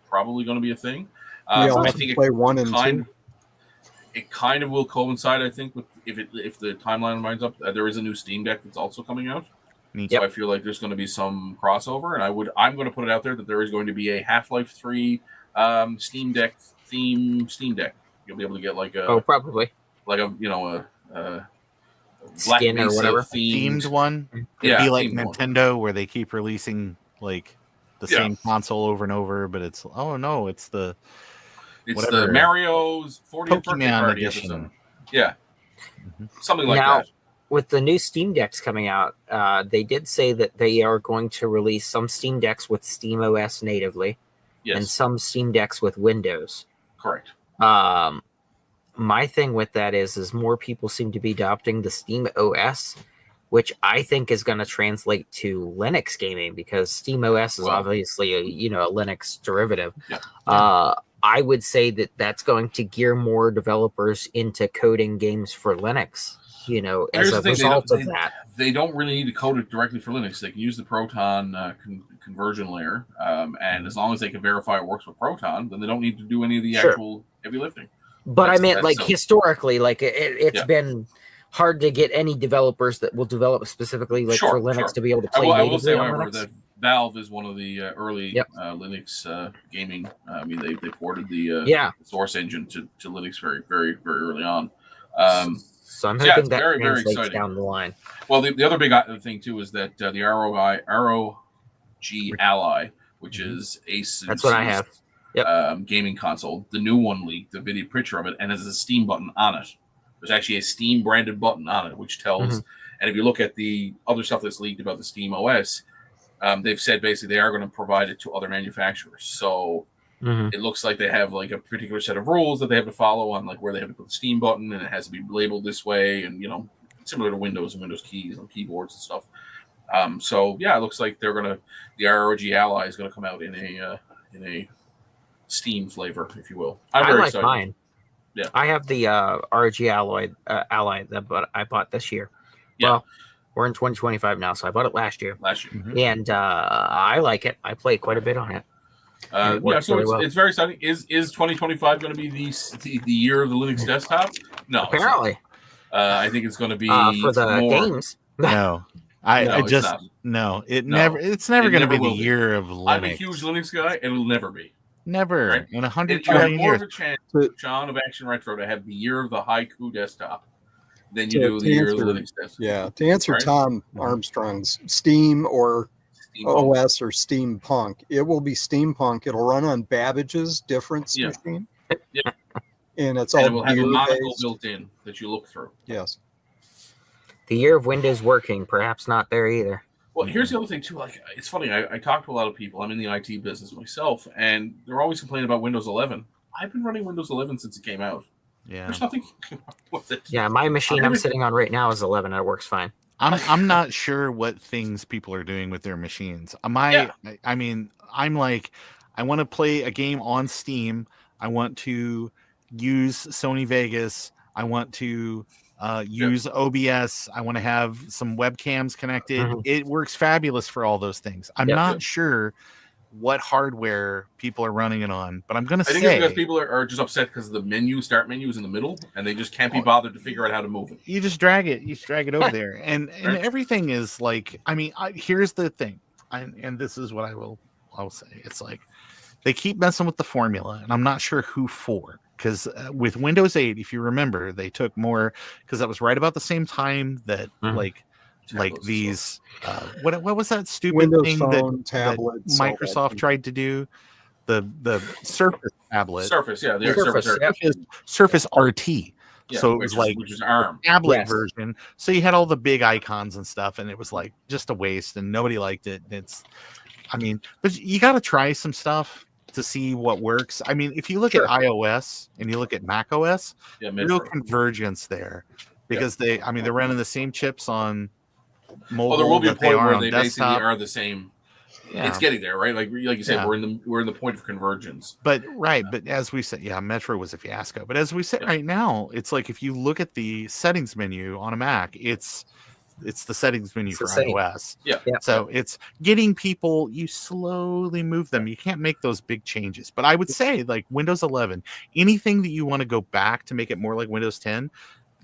Speaker 3: probably going to be a thing.
Speaker 4: we all
Speaker 3: I
Speaker 4: have
Speaker 3: think
Speaker 4: to play 1 and 2.
Speaker 3: it kind of will coincide, I think, with if the timeline lines up. There is a new Steam Deck that's also coming out.
Speaker 2: Neat.
Speaker 3: So I feel like there's going to be some crossover, and I'm going to put it out there that there is going to be a Half-Life 3 Steam Deck theme Steam Deck. You'll be able to get like a
Speaker 1: Probably
Speaker 3: a
Speaker 1: Skin or whatever.
Speaker 2: Themed one. It'd
Speaker 3: Yeah,
Speaker 2: be like
Speaker 3: themed one.
Speaker 2: Nintendo where they keep releasing like the
Speaker 3: Yeah.
Speaker 2: same console over and over, but it's the
Speaker 3: It's
Speaker 2: whatever.
Speaker 3: the Mario's 40th birthday
Speaker 2: Pokemon
Speaker 3: party
Speaker 2: edition.
Speaker 3: episode. Yeah,
Speaker 2: Mhm.
Speaker 3: something like
Speaker 1: Now-
Speaker 3: that.
Speaker 1: with the new Steam Decks coming out, they did say that they are going to release some Steam Decks with Steam OS natively and
Speaker 3: Yes,
Speaker 1: some Steam Decks with Windows.
Speaker 3: correct.
Speaker 1: My thing with that is more people seem to be adopting the Steam OS, which I think is going to translate to Linux gaming because Steam OS is
Speaker 3: Well-
Speaker 1: obviously a Linux derivative.
Speaker 3: Yeah.
Speaker 1: I would say that that's going to gear more developers into coding games for Linux. As
Speaker 3: Here's
Speaker 1: a
Speaker 3: the thing,
Speaker 1: result of that.
Speaker 3: They don't really need to code it directly for Linux. They can use the Proton conversion layer, and as long as they can verify it works with Proton, then they don't need to do any of the
Speaker 1: Sure.
Speaker 3: actual heavy lifting.
Speaker 1: But I
Speaker 3: That's-
Speaker 1: meant
Speaker 3: that's
Speaker 1: like
Speaker 3: so-
Speaker 1: historically, like it's
Speaker 3: Yeah.
Speaker 1: been hard to get any developers that will develop specifically like
Speaker 3: Sure,
Speaker 1: for Linux
Speaker 3: sure.
Speaker 1: to be able to
Speaker 3: I
Speaker 1: play
Speaker 3: will
Speaker 1: natively
Speaker 3: say,
Speaker 1: on
Speaker 3: however,
Speaker 1: Linux.
Speaker 3: that Valve is one of the early
Speaker 1: Yep.
Speaker 3: Linux gaming. I mean, they ported the
Speaker 1: Yeah.
Speaker 3: source engine to Linux very, very, very early on.
Speaker 1: So I'm
Speaker 3: So yeah,
Speaker 1: hoping
Speaker 3: it's
Speaker 1: that
Speaker 3: very, very
Speaker 1: translates
Speaker 3: exciting.
Speaker 1: down the line.
Speaker 3: Well, the other big thing too is that the ROG Ally, which is Asus's
Speaker 1: That's what I have. Yep.
Speaker 3: Gaming console, the new one leaked a video picture of it, and there's a Steam button on it. There's actually a Steam branded button on it, which tells. And if you look at the other stuff that's leaked about the Steam OS, they've said basically they are going to provide it to other manufacturers. So it looks like they have like a particular set of rules that they have to follow on like where they have to put the Steam button, and it has to be labeled this way, and similar to Windows and Windows keys and keyboards and stuff. So yeah, it looks like the ROG Ally is going to come out in a Steam flavor, if you will. I'm very excited.
Speaker 1: Mine.
Speaker 3: Yeah,
Speaker 1: I have the ROG Ally that I bought this year.
Speaker 3: Yeah.
Speaker 1: Well, we're in 2025 now, so I bought it last year. And I like it. I play quite a bit on it.
Speaker 3: So it's very exciting. Is 2025 going to be the year of the Linux desktop? No,
Speaker 1: apparently.
Speaker 3: I think it's going to be
Speaker 1: for the games.
Speaker 2: No, it's never going to be the year of Linux.
Speaker 3: I'm a huge Linux guy, and it'll never be.
Speaker 2: Never
Speaker 3: right?
Speaker 2: in 100
Speaker 3: you have
Speaker 2: trillion
Speaker 3: more
Speaker 2: years.
Speaker 3: of a chance, John of Action Retro, to have the year of the Haiku desktop than you do the year of the Linux desktop.
Speaker 4: Yeah, to answer Tom Armstrong's Steam or OS or Steampunk, it will be Steampunk. It'll run on Babbage's difference machine.
Speaker 3: Yeah.
Speaker 4: And it
Speaker 3: will have a monocle built in that you look through.
Speaker 4: Yes.
Speaker 1: The year of Windows working, perhaps not there either.
Speaker 3: Well, here's the other thing too. Like, it's funny. I talk to a lot of people. I'm in the IT business myself, and they're always complaining about Windows 11. I've been running Windows 11 since it came out.
Speaker 2: Yeah,
Speaker 3: there's nothing with it.
Speaker 1: Yeah, my machine I'm sitting on right now is 11, and it works fine.
Speaker 2: I'm not sure what things people are doing with their machines. I mean, I'm like, I want to play a game on Steam. I want to use Sony Vegas. I want to use OBS. I want to have some webcams connected. It works fabulous for all those things. I'm not sure what hardware people are running it on, but I'm going to say... I think
Speaker 3: it's because people are just upset because the start menu is in the middle, and they just can't be bothered to figure out how to move it.
Speaker 2: You just drag it. You just drag it over there. And everything is like... I mean, here's the thing, and this is what I'll say. It's like, they keep messing with the formula, and I'm not sure who for. Because with Windows 8, if you remember, they took more... Because that was right about the same time that, like these what was that stupid
Speaker 4: Windows
Speaker 2: thing
Speaker 4: phone,
Speaker 2: that
Speaker 4: tablet,
Speaker 2: Microsoft tried to do, the Surface tablet, Surface RT. So it was like
Speaker 3: which is ARM
Speaker 2: tablet version. So you had all the big icons and stuff, and it was like just a waste, and nobody liked it. But you got to try some stuff to see what works. I mean, if you look at iOS and you look at Mac OS, real convergence there, because they're running the same chips on mobile.
Speaker 3: There will be a point where they
Speaker 2: desktop.
Speaker 3: basically are the same. Yeah. It's getting there, right? Like you said, we're in the point of convergence.
Speaker 2: But as we said, Metro was a fiasco. But as we said right now, it's like if you look at the settings menu on a Mac, it's the settings menu for iOS. So it's getting people. You slowly move them. You can't make those big changes. But I would say, like Windows 11, anything that you want to go back to make it more like Windows 10,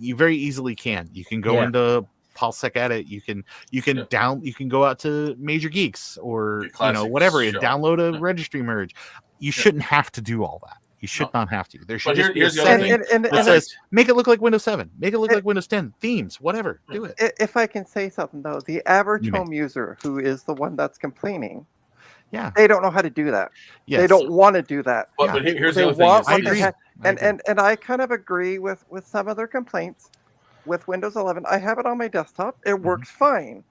Speaker 2: you very easily can. You can go into PulseSec Edit. You can go out to Major Geeks or whatever and download a registry merge. You shouldn't have to do all that. You should not have to. There should just be a setting that says make it look like Windows 7, make it look like Windows 10, themes, whatever. Do it.
Speaker 5: If I can say something though, the average home user who is the one that's complaining, they don't know how to do that. Yes. They don't want to do that.
Speaker 3: But here's the other thing.
Speaker 5: I agree. And I kind of agree with some of their complaints. With Windows 11, I have it on my desktop. It works fine.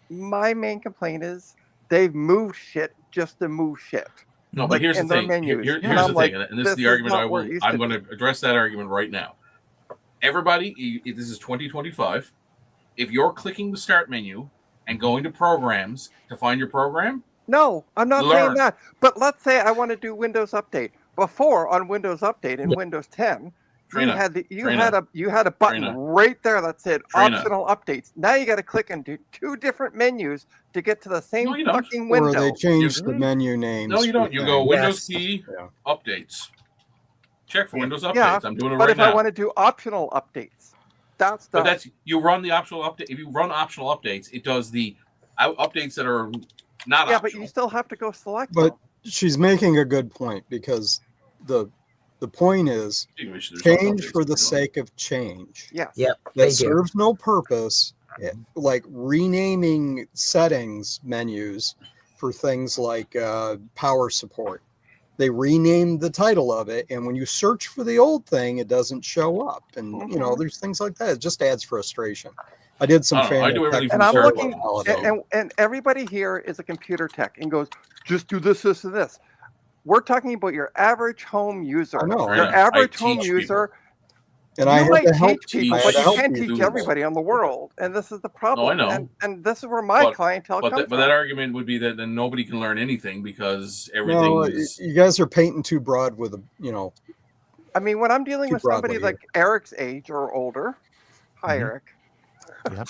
Speaker 5: My main complaint is they've moved shit just to move shit.
Speaker 3: No, but here's the thing. Here's the thing, and this is the argument I'm going to address that argument right now. Everybody, this is 2025. If you're clicking the start menu and going to programs to find your program,
Speaker 5: no, I'm not saying that. But let's say I want to do Windows Update. Before on Windows Update in Windows 10. You had a button right there that said optional updates. Now you got to click into two different menus to get to the same fucking window.
Speaker 4: Or they changed the menu names.
Speaker 3: No, you don't. You go Windows key updates. Check for Windows updates. I'm doing it right now.
Speaker 5: But if I want to do optional updates, that's done.
Speaker 3: You run the optional update. If you run optional updates, it does the updates that are not
Speaker 5: yeah,
Speaker 3: optional.
Speaker 5: but you still have to go select.
Speaker 4: But
Speaker 5: them.
Speaker 4: she's making a good point, because the point is change for the sake of change.
Speaker 5: Yes.
Speaker 1: Yep.
Speaker 4: That serves no purpose. Like renaming settings menus for things like power support. They renamed the title of it, and when you search for the old thing, it doesn't show up. And you know, there's things like that. It just adds frustration. I did some
Speaker 3: I do everything
Speaker 5: and I'm looking,
Speaker 3: so.
Speaker 5: and everybody here is a computer tech and goes, just do this, this, and this. We're talking about your average home user.
Speaker 4: I know.
Speaker 5: Your average home user.
Speaker 4: And I
Speaker 5: might
Speaker 4: had to help
Speaker 5: teach people, but you can't teach everybody on the world, and this is the problem.
Speaker 3: No, I know.
Speaker 5: And this is where my clientele comes from.
Speaker 3: But that argument would be that then nobody can learn anything because everything is.
Speaker 4: You guys are painting too broad with a, you know.
Speaker 5: I mean, when I'm dealing with somebody like Eric's age or older, hi Eric.
Speaker 2: Yep.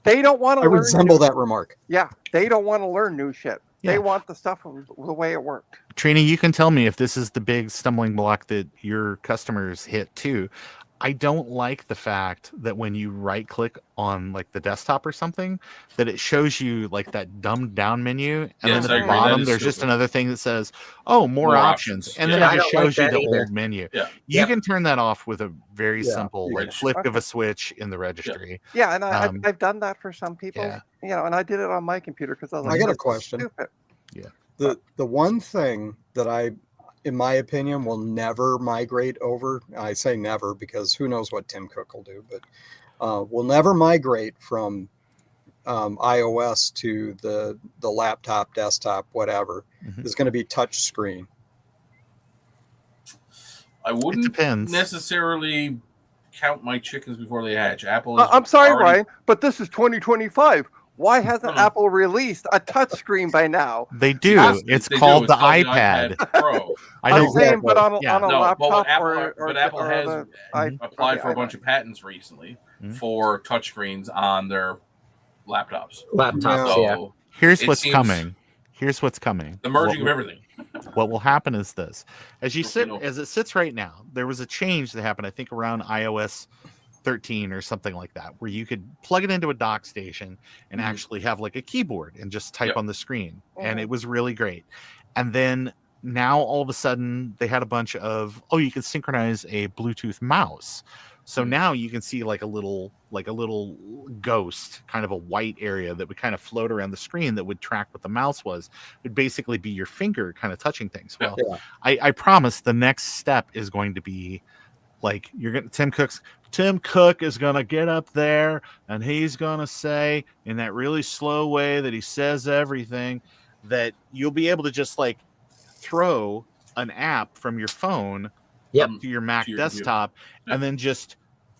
Speaker 5: They don't want to learn.
Speaker 4: I resemble that remark.
Speaker 5: Yeah, they don't want to learn new shit. Yeah. They want the stuff the way it worked.
Speaker 2: Trina, you can tell me if this is the big stumbling block that your customers hit too. I don't like the fact that when you right click on like the desktop or something, that it shows you like that dumbed down menu. And then at the bottom, there's just another thing that says, oh, more options. And then it just shows you the old menu.
Speaker 3: Yeah.
Speaker 2: You can turn that off with a very simple like flip of a switch in the registry.
Speaker 5: Yeah. And I've done that for some people, you know, and I did it on my computer because I was like,
Speaker 4: I got a question.
Speaker 5: Stupid.
Speaker 2: Yeah.
Speaker 4: The one thing that in my opinion, will never migrate over. I say never because who knows what Tim Cook will do, but we'll never migrate from iOS to the laptop, desktop, whatever. Is going to be touch screen.
Speaker 3: I wouldn't necessarily count my chickens before they hatch. Apple.
Speaker 5: I'm sorry, Ryan, but this is 2025. Why hasn't Apple released a touchscring by now?
Speaker 2: They do. It's called the iPad
Speaker 3: Pro.
Speaker 5: I'm saying, but on a laptop
Speaker 3: but Apple has applied for a bunch of patents recently for touchscreens on their laptops.
Speaker 1: So
Speaker 2: here's what's coming. Here's what's coming.
Speaker 3: The merging of everything.
Speaker 2: What will happen is this: as it sits right now, there was a change that happened. I think around iOS 13 or something like that, where you could plug it into a dock station and actually have like a keyboard and just type on the screen. And it was really great. And then now all of a sudden they had a bunch of, you can synchronize a Bluetooth mouse. So now you can see like a little ghost, kind of a white area that would kind of float around the screen that would track what the mouse was. It would basically be your finger kind of touching things. Well, I promise the next step is going to be like Tim Cook is going to get up there and he's going to say in that really slow way that he says everything, that you'll be able to just like throw an app from your phone up to your Mac desktop and then just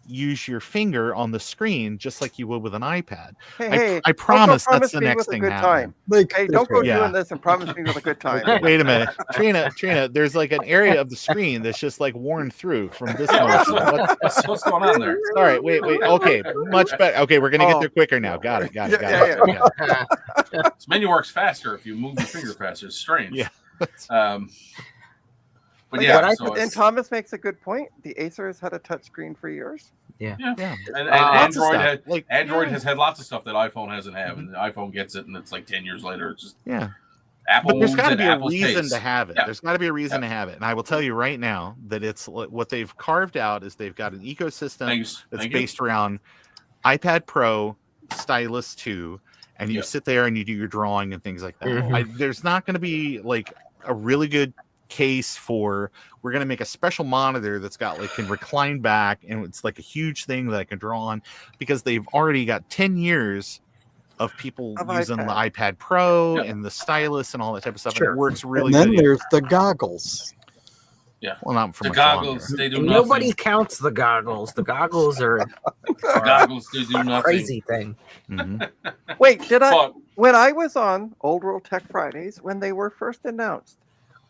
Speaker 2: use your finger on the screen just like you would with an iPad. I promise that's the next thing happening.
Speaker 5: Hey, don't go doing this and promise me with a good time.
Speaker 2: Wait a minute. Trina, there's like an area of the screen that's just like worn through from this motion.
Speaker 3: What's going on there?
Speaker 2: All right, wait. Okay, much better. Okay, we're going to get there quicker now. Got it.
Speaker 3: This menu works faster if you move your finger faster. It's strange.
Speaker 2: Yeah.
Speaker 3: But yeah,
Speaker 5: and Thomas makes a good point. The Acer has had a touchscone for years.
Speaker 3: Yeah. And Android has had lots of stuff that iPhone hasn't had, and the iPhone gets it, and it's like 10 years later. It's just Apple.
Speaker 2: But there's got to be a reason to have it. There's got to be a reason to have it, and I will tell you right now that it's what they've carved out is they've got an ecosystem that's based around iPad Pro, Stylus 2, and you sit there and you do your drawing and things like that. There's not going to be like a really good case for we're going to make a special monitor that's got like can recline back and it's like a huge thing that I can draw on, because they've already got 10 years of people using the iPad Pro and the stylus and all that type of stuff. And it works really good.
Speaker 4: And then there's the goggles.
Speaker 3: Yeah.
Speaker 2: Well, not for
Speaker 3: the goggles. They do
Speaker 1: Nobody counts the goggles. The goggles are
Speaker 3: they do nothing.
Speaker 1: Crazy thing.
Speaker 5: Wait, when I was on Olde World Tech Fridays, when they were first announced,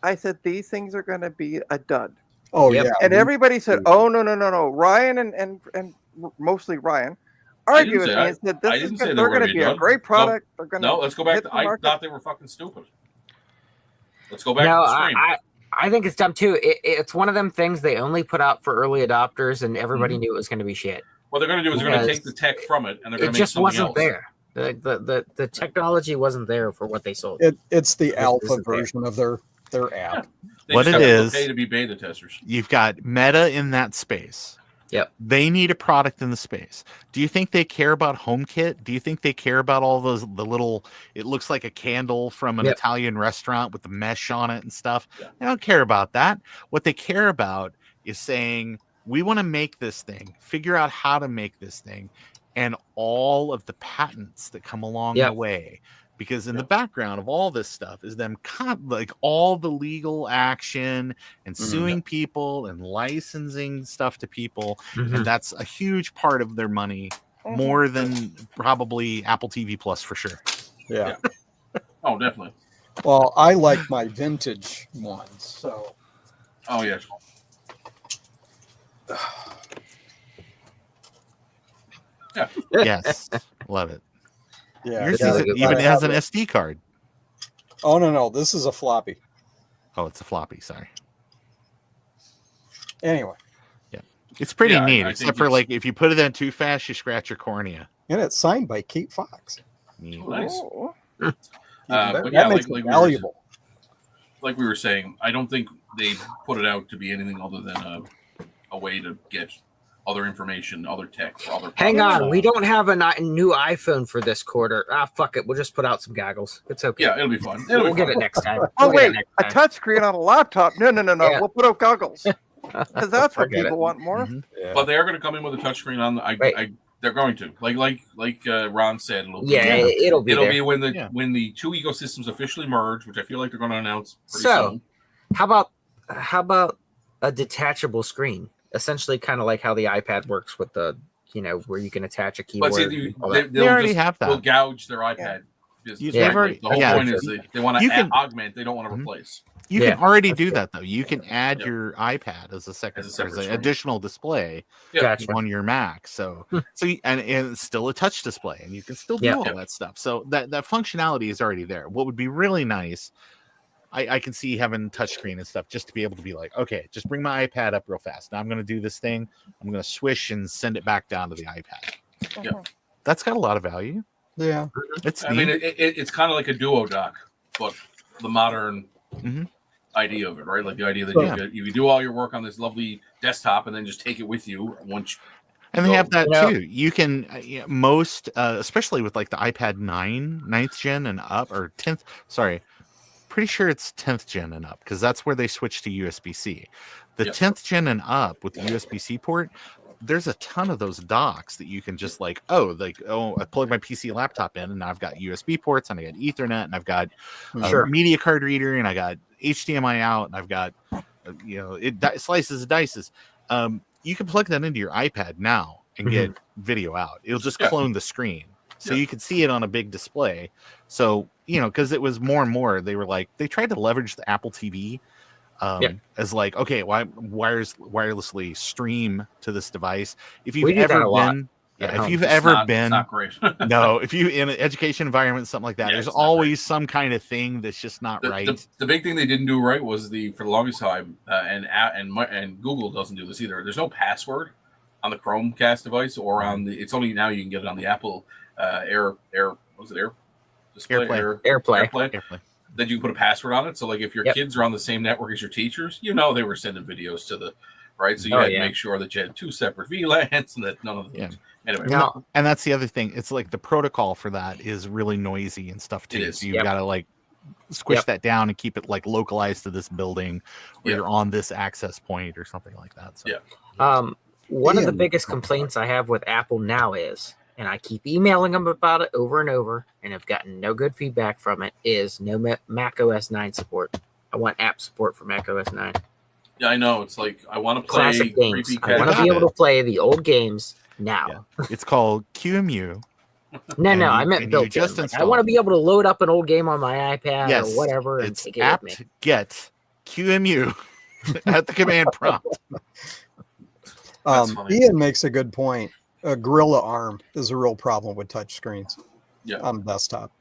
Speaker 5: I said these things are going to be a dud.
Speaker 4: Oh yeah,
Speaker 5: and everybody said, "Oh no!" Ryan and mostly Ryan argued with me and said, "They're going to be a great product."
Speaker 3: No, let's go back to. I thought they were fucking stupid. Let's go back to the screen.
Speaker 1: I think it's dumb too. It's one of them things they only put out for early adopters, and everybody knew it was going to be shit.
Speaker 3: What they're going to do is they're going to take the tech from it, and they're going to make something else.
Speaker 1: It just wasn't there. The technology wasn't there for what they sold.
Speaker 4: It's the alpha version of their app.
Speaker 3: Yeah.
Speaker 2: What it is,
Speaker 3: okay to be beta testers.
Speaker 2: You've got Meta in that space.
Speaker 1: Yep.
Speaker 2: They need a product in the space. Do you think they care about HomeKit? Do you think they care about all the little, it looks like a candle from an Italian restaurant with the mesh on it and stuff? Yeah. They don't care about that. What they care about is saying, we want to make this thing, figure out how to make this thing, and all of the patents that come along the way. Because in the background of all this stuff is them like all the legal action and suing people and licensing stuff to people. And that's a huge part of their money, more than probably Apple TV Plus for sure.
Speaker 4: Yeah.
Speaker 3: Oh, definitely.
Speaker 4: Well, I like my vintage ones, so.
Speaker 3: Oh, yes. Yeah.
Speaker 2: Yes. Love it.
Speaker 4: Yeah,
Speaker 2: yours even has an SD card.
Speaker 4: Oh no, this is a floppy.
Speaker 2: Oh, it's a floppy. Sorry.
Speaker 4: Anyway,
Speaker 2: yeah, it's pretty neat. Except for like if you put it in too fast, you scratch your cornea.
Speaker 4: And it's signed by Kate Fox.
Speaker 3: Oh, nice.
Speaker 4: But that makes it valuable.
Speaker 3: Like we were saying, I don't think they put it out to be anything other than a way to get other information, other tech, for other.
Speaker 1: Hang on, we don't have a new iPhone for this quarter. Fuck it, we'll just put out some goggles. It's okay.
Speaker 3: Yeah, it'll be fun.
Speaker 1: We'll get it next time.
Speaker 5: Oh wait, a touchscreen on a laptop? No. Yeah. We'll put out goggles because that's what people want more.
Speaker 4: Yeah.
Speaker 3: But they are going to come in with a touchscreen on. They're going to like Ron said. It'll be when the two ecosystems officially merge, which I feel like they're going to announce pretty soon.
Speaker 1: How about a detachable screen? Essentially, kind of like how the iPad works with the, where you can attach a keyboard.
Speaker 3: But
Speaker 2: they already have that.
Speaker 3: They'll gouge their iPad.
Speaker 2: Business.
Speaker 3: The whole point is they want to augment. They don't want to replace.
Speaker 2: You can already do that though. You can add your iPad as an additional display on your Mac. So and it's still a touch display, and you can still do all that stuff. So that functionality is already there. What would be really nice, I can see having touchscreen and stuff just to be able to be like, okay, just bring my iPad up real fast. Now I'm going to do this thing. I'm going to swish and send it back down to the iPad.
Speaker 3: Yeah,
Speaker 2: that's got a lot of value.
Speaker 4: Yeah,
Speaker 3: it's kind of like a Duo dock, but the modern idea of it, right? Like the idea that you do all your work on this lovely desktop and then just take it with you once.
Speaker 2: And they have that too. You can most, especially with like the iPad 9th gen and up, or 10th. Sorry. Pretty sure it's 10th gen and up because that's where they switched to USB-C. The 10th gen and up with the USB-C port, there's a ton of those docks that you can just I plug my PC laptop in and now I've got USB ports and I got Ethernet and I've got a media card reader and I got HDMI out and I've got it slices and dices. You can plug that into your iPad now and get video out. It'll just clone the screen. So you could see it on a big display. So, because it was more and more, they were like, they tried to leverage the Apple TV as like, okay, wirelessly stream to this device. If you've ever been, it's not great. No, if you in an education environment, something like that, there's always some kind of thing that's just not right.
Speaker 3: The big thing they didn't do right was for the longest time, and Google doesn't do this either. There's no password on the Chromecast device or on the. It's only now you can get it on the Apple AirPlay. Then you can put a password on it. So like if your kids are on the same network as your teachers, they were sending videos to the right. So you had to make sure that you had two separate VLANs and that none of them. Anyway,
Speaker 2: and that's the other thing. It's like the protocol for that is really noisy and stuff too. So you've got to squish that down and keep it localized to this building or you're on this access point or something like that. So.
Speaker 1: One of the biggest complaints I have with Apple now is, and I keep emailing them about it over and over, and have gotten no good feedback from it, is no Mac OS 9 support. I want app support for Mac OS 9.
Speaker 3: Yeah, I know. It's like, I want to play
Speaker 1: classic games. I want to be able to play the old games now.
Speaker 2: Yeah. It's called QEMU.
Speaker 1: No, I meant built-in. I want to be able to load up an old game on my iPad or whatever.
Speaker 2: It's and take apt it with me. Get QEMU at the command prompt.
Speaker 4: Ian makes a good point. A Gorilla Arm is a real problem with touchscreens on desktop.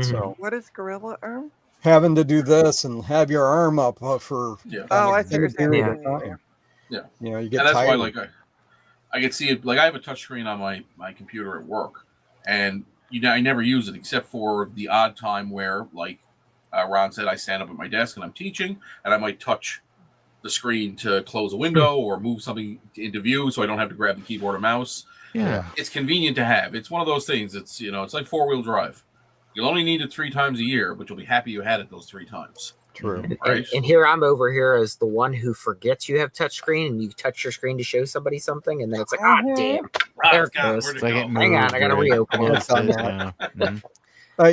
Speaker 4: So
Speaker 5: what is Gorilla Arm?
Speaker 4: Having to do this and have your arm up for
Speaker 5: I see what you're
Speaker 4: saying. Yeah, you get
Speaker 3: and that's
Speaker 4: tired.
Speaker 3: why I can see it. Like I have a touchscreen on my computer at work, and I never use it except for the odd time where, like Ron said, I stand up at my desk and I'm teaching, and I might touch the screen to close a window or move something into view, so I don't have to grab the keyboard or mouse.
Speaker 2: Yeah,
Speaker 3: it's convenient to have. It's one of those things. It's it's like 4-wheel drive. You'll only need it 3 times a year, but you'll be happy you had it those 3 times.
Speaker 4: True.
Speaker 3: Right?
Speaker 1: And here I'm over here as the one who forgets you have touchscreen, and you touch your screen to show somebody something, and then it's like, damn. There it goes. Hang on, I gotta reopen it.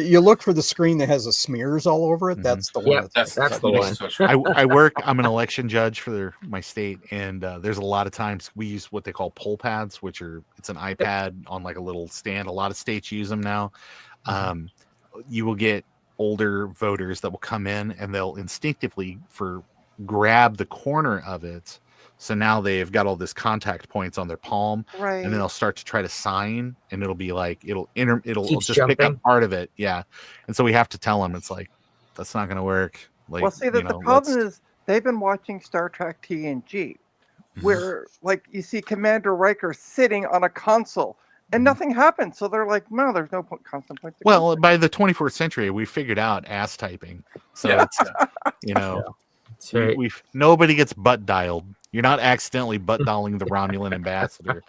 Speaker 4: You look for the screen that has the smears all over it. That's the one.
Speaker 3: That's the
Speaker 4: one.
Speaker 2: I'm an election judge for my state, and there's a lot of times we use what they call poll pads, it's an iPad on like a little stand. A lot of states use them now. You will get older voters that will come in and they'll instinctively grab the corner of it. So now they've got all this contact points on their palm,
Speaker 5: right?
Speaker 2: And then they'll start to try to sign, and it'll be like it'll just
Speaker 1: jumping.
Speaker 2: pick up part of it, yeah. And so we have to tell them it's like that's not going to work. Like,
Speaker 5: well, see, the problem is they've been watching Star Trek TNG, where like you see Commander Riker sitting on a console. And nothing happened, so they're like, "No, there's no constant point."
Speaker 2: Well, by the 24th century, we figured out ass typing, so it's nobody gets butt dialed. You're not accidentally butt dialing the Romulan ambassador.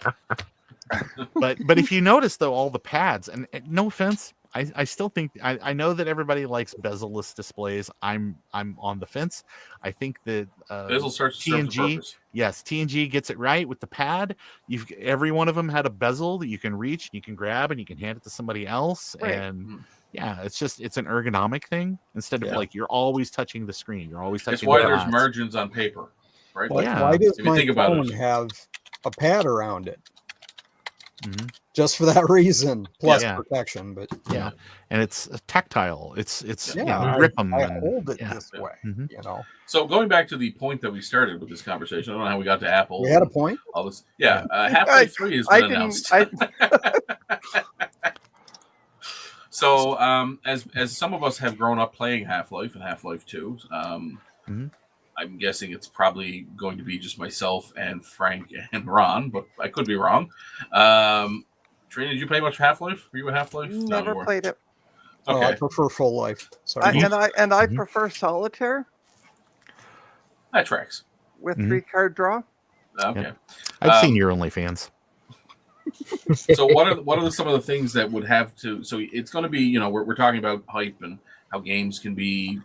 Speaker 2: But if you notice though, all the pads, and no offense, I still think I know that everybody likes bezel-less displays. I'm on the fence. I think that
Speaker 3: bezel starts
Speaker 2: TNG, yes, TNG gets it right with the pad. Every one of them had a bezel that you can reach, you can grab, and you can hand it to somebody else. Right. And yeah, it's an ergonomic thing instead of like you're always touching the screen. You're always touching.
Speaker 3: It's why there's margins on paper, right?
Speaker 4: Why does my phone have a pad around it? Just for that reason, plus protection, but
Speaker 2: and it's tactile. It's rip them.
Speaker 4: I hold it this way,
Speaker 3: So going back to the point that we started with this conversation, I don't know how we got to Apple.
Speaker 4: We had a point.
Speaker 3: All this, Half-Life 3 has been announced. So as some of us have grown up playing Half-Life and Half-Life 2, I'm guessing it's probably going to be just myself and Frank and Ron, but I could be wrong. Trina, did you play much Half-Life? Were you a Half-Life?
Speaker 5: Never played it.
Speaker 3: Okay.
Speaker 4: I prefer Full Life. Sorry.
Speaker 5: I prefer Solitaire.
Speaker 3: That tracks.
Speaker 5: With 3-card draw.
Speaker 3: Okay.
Speaker 2: Yeah. I've seen your OnlyFans.
Speaker 3: So what are some of the things that would have to? So it's going to be, we're talking about hype and how games can be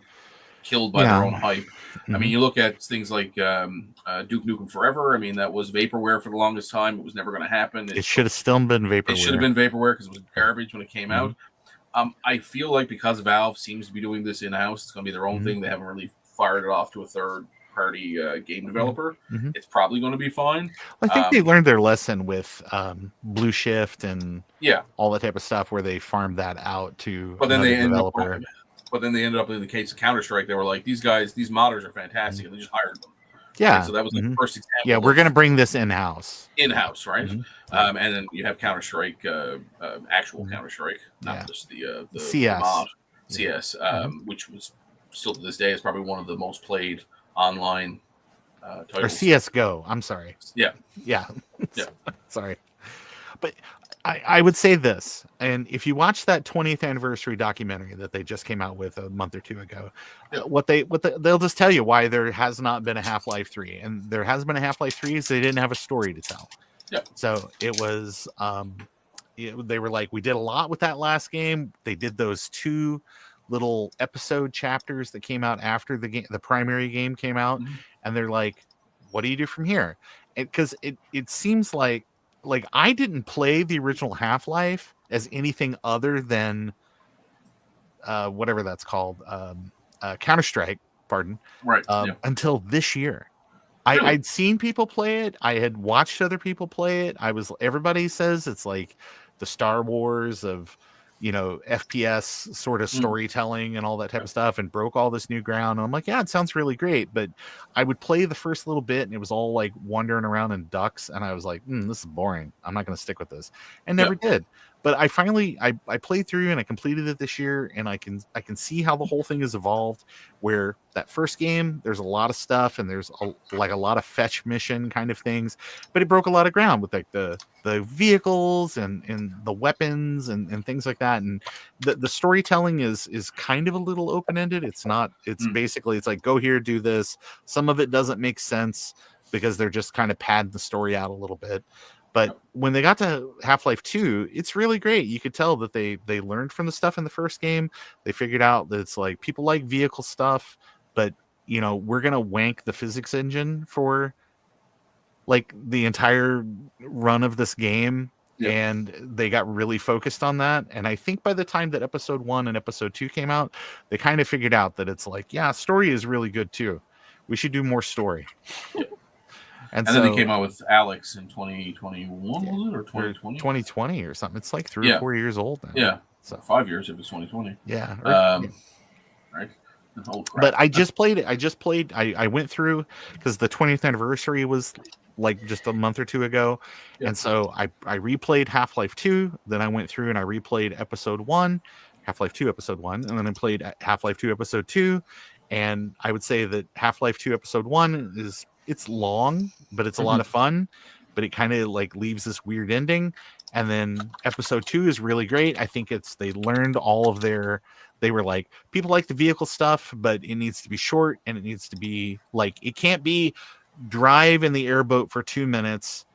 Speaker 3: killed by their own hype. I mean, you look at things like Duke Nukem Forever. I mean, that was vaporware for the longest time. It was never going to happen.
Speaker 2: It should have still been vaporware.
Speaker 3: It should have been vaporware because it was garbage when it came out. I feel like because Valve seems to be doing this in-house, it's going to be their own thing. They haven't really fired it off to a third-party game developer. It's probably going to be fine.
Speaker 2: I think they learned their lesson with Blue Shift and all that type of stuff where they farmed that out to another developer.
Speaker 3: But then they ended up in the case of Counter-Strike. They were like, these modders are fantastic, and they just hired them.
Speaker 2: Yeah.
Speaker 3: And so that was the first example.
Speaker 2: Yeah, we're going to bring this in-house.
Speaker 3: In-house, right? And then you have Counter-Strike, actual Counter-Strike, not just the
Speaker 2: CS.
Speaker 3: Mod, CS, which was still to this day is probably one of the most played online titles.
Speaker 2: Or CSGO. I'm sorry.
Speaker 3: Yeah.
Speaker 2: Sorry. But I would say this, and if you watch that 20th anniversary documentary that they just came out with a month or two ago, they'll just tell you why there has not been a Half-Life 3, and there has been a Half-Life 3 is they didn't have a story to tell.
Speaker 3: Yeah.
Speaker 2: So it was, they were like, we did a lot with that last game. They did those 2 little episode chapters that came out after the primary game came out, and they're like, what do you do from here? Because it seems like I didn't play the original Half-Life as anything other than whatever that's called, Counter-Strike, pardon,
Speaker 3: right?
Speaker 2: Until this year. I'd seen people play it. I had watched other people play it. Everybody says it's like the Star Wars of, FPS sort of storytelling and all that type of stuff, and broke all this new ground. And I'm like, yeah, it sounds really great. But I would play the first little bit and it was all like wandering around in ducks. And I was like, this is boring. I'm not going to stick with this. And never did. but I finally I played through and I completed it this year, and I can see how the whole thing has evolved. Where that first game, there's a lot of stuff and there's a lot of fetch mission kind of things, but it broke a lot of ground with like the vehicles and the weapons and things like that. And the storytelling is kind of a little open-ended. It's not, it's basically, it's like, go here, do this. Some of it doesn't make sense because they're just kind of padding the story out a little bit. But when they got to Half-Life 2, it's really great. You could tell that they learned from the stuff in the first game. They figured out that it's like, people like vehicle stuff, but you know, we're gonna wank the physics engine for like the entire run of this game. Yep. And they got really focused on that. And I think by the time that episode 1 and episode 2 came out, they kind of figured out that it's like, yeah, story is really good too. We should do more story.
Speaker 3: Yep. And then they came out with Alex in 2021, was it, or 2020?
Speaker 2: 2020 or something. It's like 3 or 4 years old now.
Speaker 3: Yeah,
Speaker 2: so
Speaker 3: 5 years if it's 2020.
Speaker 2: Yeah.
Speaker 3: Right.
Speaker 2: But I just played it. I went through because the 20th anniversary was like just a month or two ago. Yep. And so I replayed Half-Life 2. Then I went through and I replayed episode 1, Half-Life 2 episode 1, and then I played Half-Life 2 episode 2. And I would say that Half-Life 2 episode 1 it's long, but it's a lot of fun, but it kind of like leaves this weird ending. And then episode 2 is really great. I think they learned all of they were like, people like the vehicle stuff, but it needs to be short, and it needs to be like, it can't be drive in the airboat for 2 minutes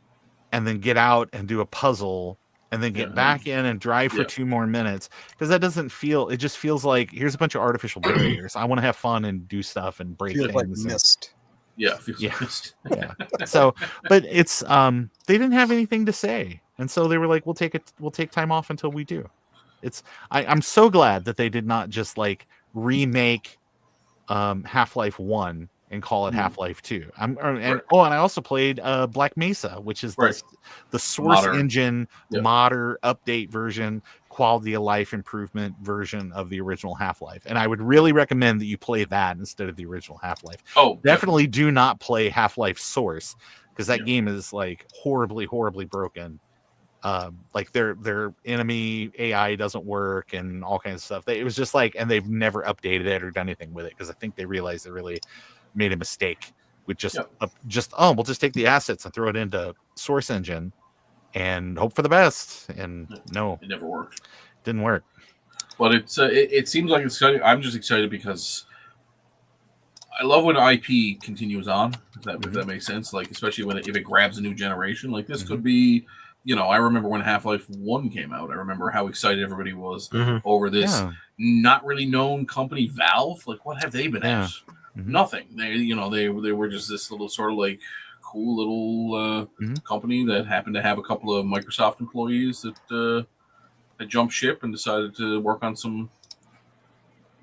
Speaker 2: and then get out and do a puzzle and then get back in and drive for 2 more minutes, because that doesn't feel, it just feels like, here's a bunch of artificial barriers. I want to have fun and do stuff and break things.
Speaker 4: Like Mist.
Speaker 3: Yeah.
Speaker 2: So, but it's they didn't have anything to say, and so they were like, we'll take time off until we do. I'm so glad that they did not just like remake Half-Life 1 and call it Half-Life 2. And I also played Black Mesa, which is the Source engine modder update version, quality of life improvement version of the original Half-Life. And I would really recommend that you play that instead of the original Half-Life. Definitely do not play Half-Life Source, because that game is like horribly broken. Like their enemy AI doesn't work and all kinds of stuff. It was just like, and they've never updated it or done anything with it, because I think they realized they really made a mistake with we'll just take the assets and throw it into Source engine and hope for the best. And no,
Speaker 3: it never worked.
Speaker 2: Didn't work.
Speaker 3: But it seems like it's exciting. I'm just excited because I love when IP continues on. If that makes sense. Like, especially if it grabs a new generation. Like this could be. You know, I remember when Half-Life 1 came out. I remember how excited everybody was over this not really known company, Valve. Like, what have they been at? Nothing. They were just this little sort of like cool little company that happened to have a couple of Microsoft employees that jumped ship and decided to work on some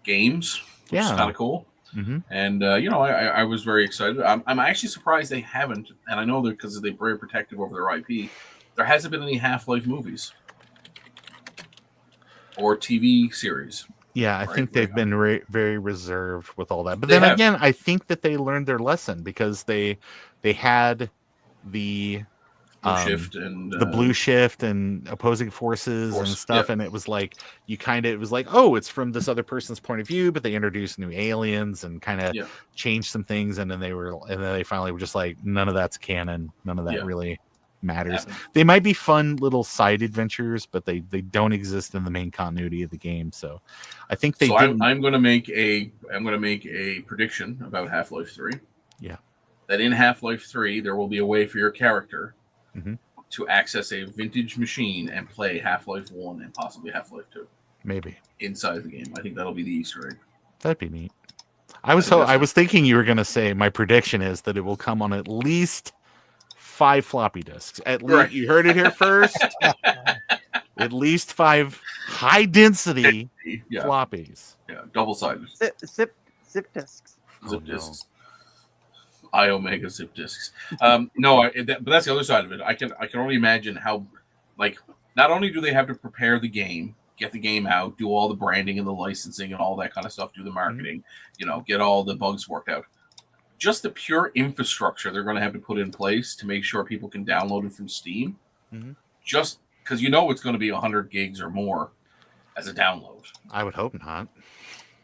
Speaker 3: games, which is kind of cool. And I was very excited. I'm actually surprised they haven't, and I know that because they're very protective over their IP. There hasn't been any Half-Life movies or TV series.
Speaker 2: Yeah, I think they've been very reserved with all that. But then again, I think that they learned their lesson, because they had the Blue Shift and opposing forces and stuff, and it was like it was like, oh, it's from this other person's point of view, but they introduced new aliens and kind of changed some things, and then they finally were just like, none of that's canon, none of that really matters. They might be fun little side adventures, but they don't exist in the main continuity of the game. So I think they
Speaker 3: I'm going to make a prediction about Half-Life 3.
Speaker 2: Yeah.
Speaker 3: That in Half-Life 3 there will be a way for your character to access a vintage machine and play Half-Life 1 and possibly Half-Life 2.
Speaker 2: Maybe.
Speaker 3: Inside the game. I think that'll be the Easter egg.
Speaker 2: That'd be neat. I was thinking you were going to say, my prediction is that it will come on at least 5 floppy disks. At least you heard it here first. At least 5 high density floppies.
Speaker 3: Yeah, double-sided.
Speaker 5: Zip disks.
Speaker 3: Zip disks. Iomega zip disks. But that's the other side of it. I can only imagine how, like, not only do they have to prepare the game, get the game out, do all the branding and the licensing and all that kind of stuff, do the marketing, get all the bugs worked out. Just the pure infrastructure they're going to have to put in place to make sure people can download it from Steam. Just because you know it's going to be 100 gigs or more as a download.
Speaker 2: I would hope not.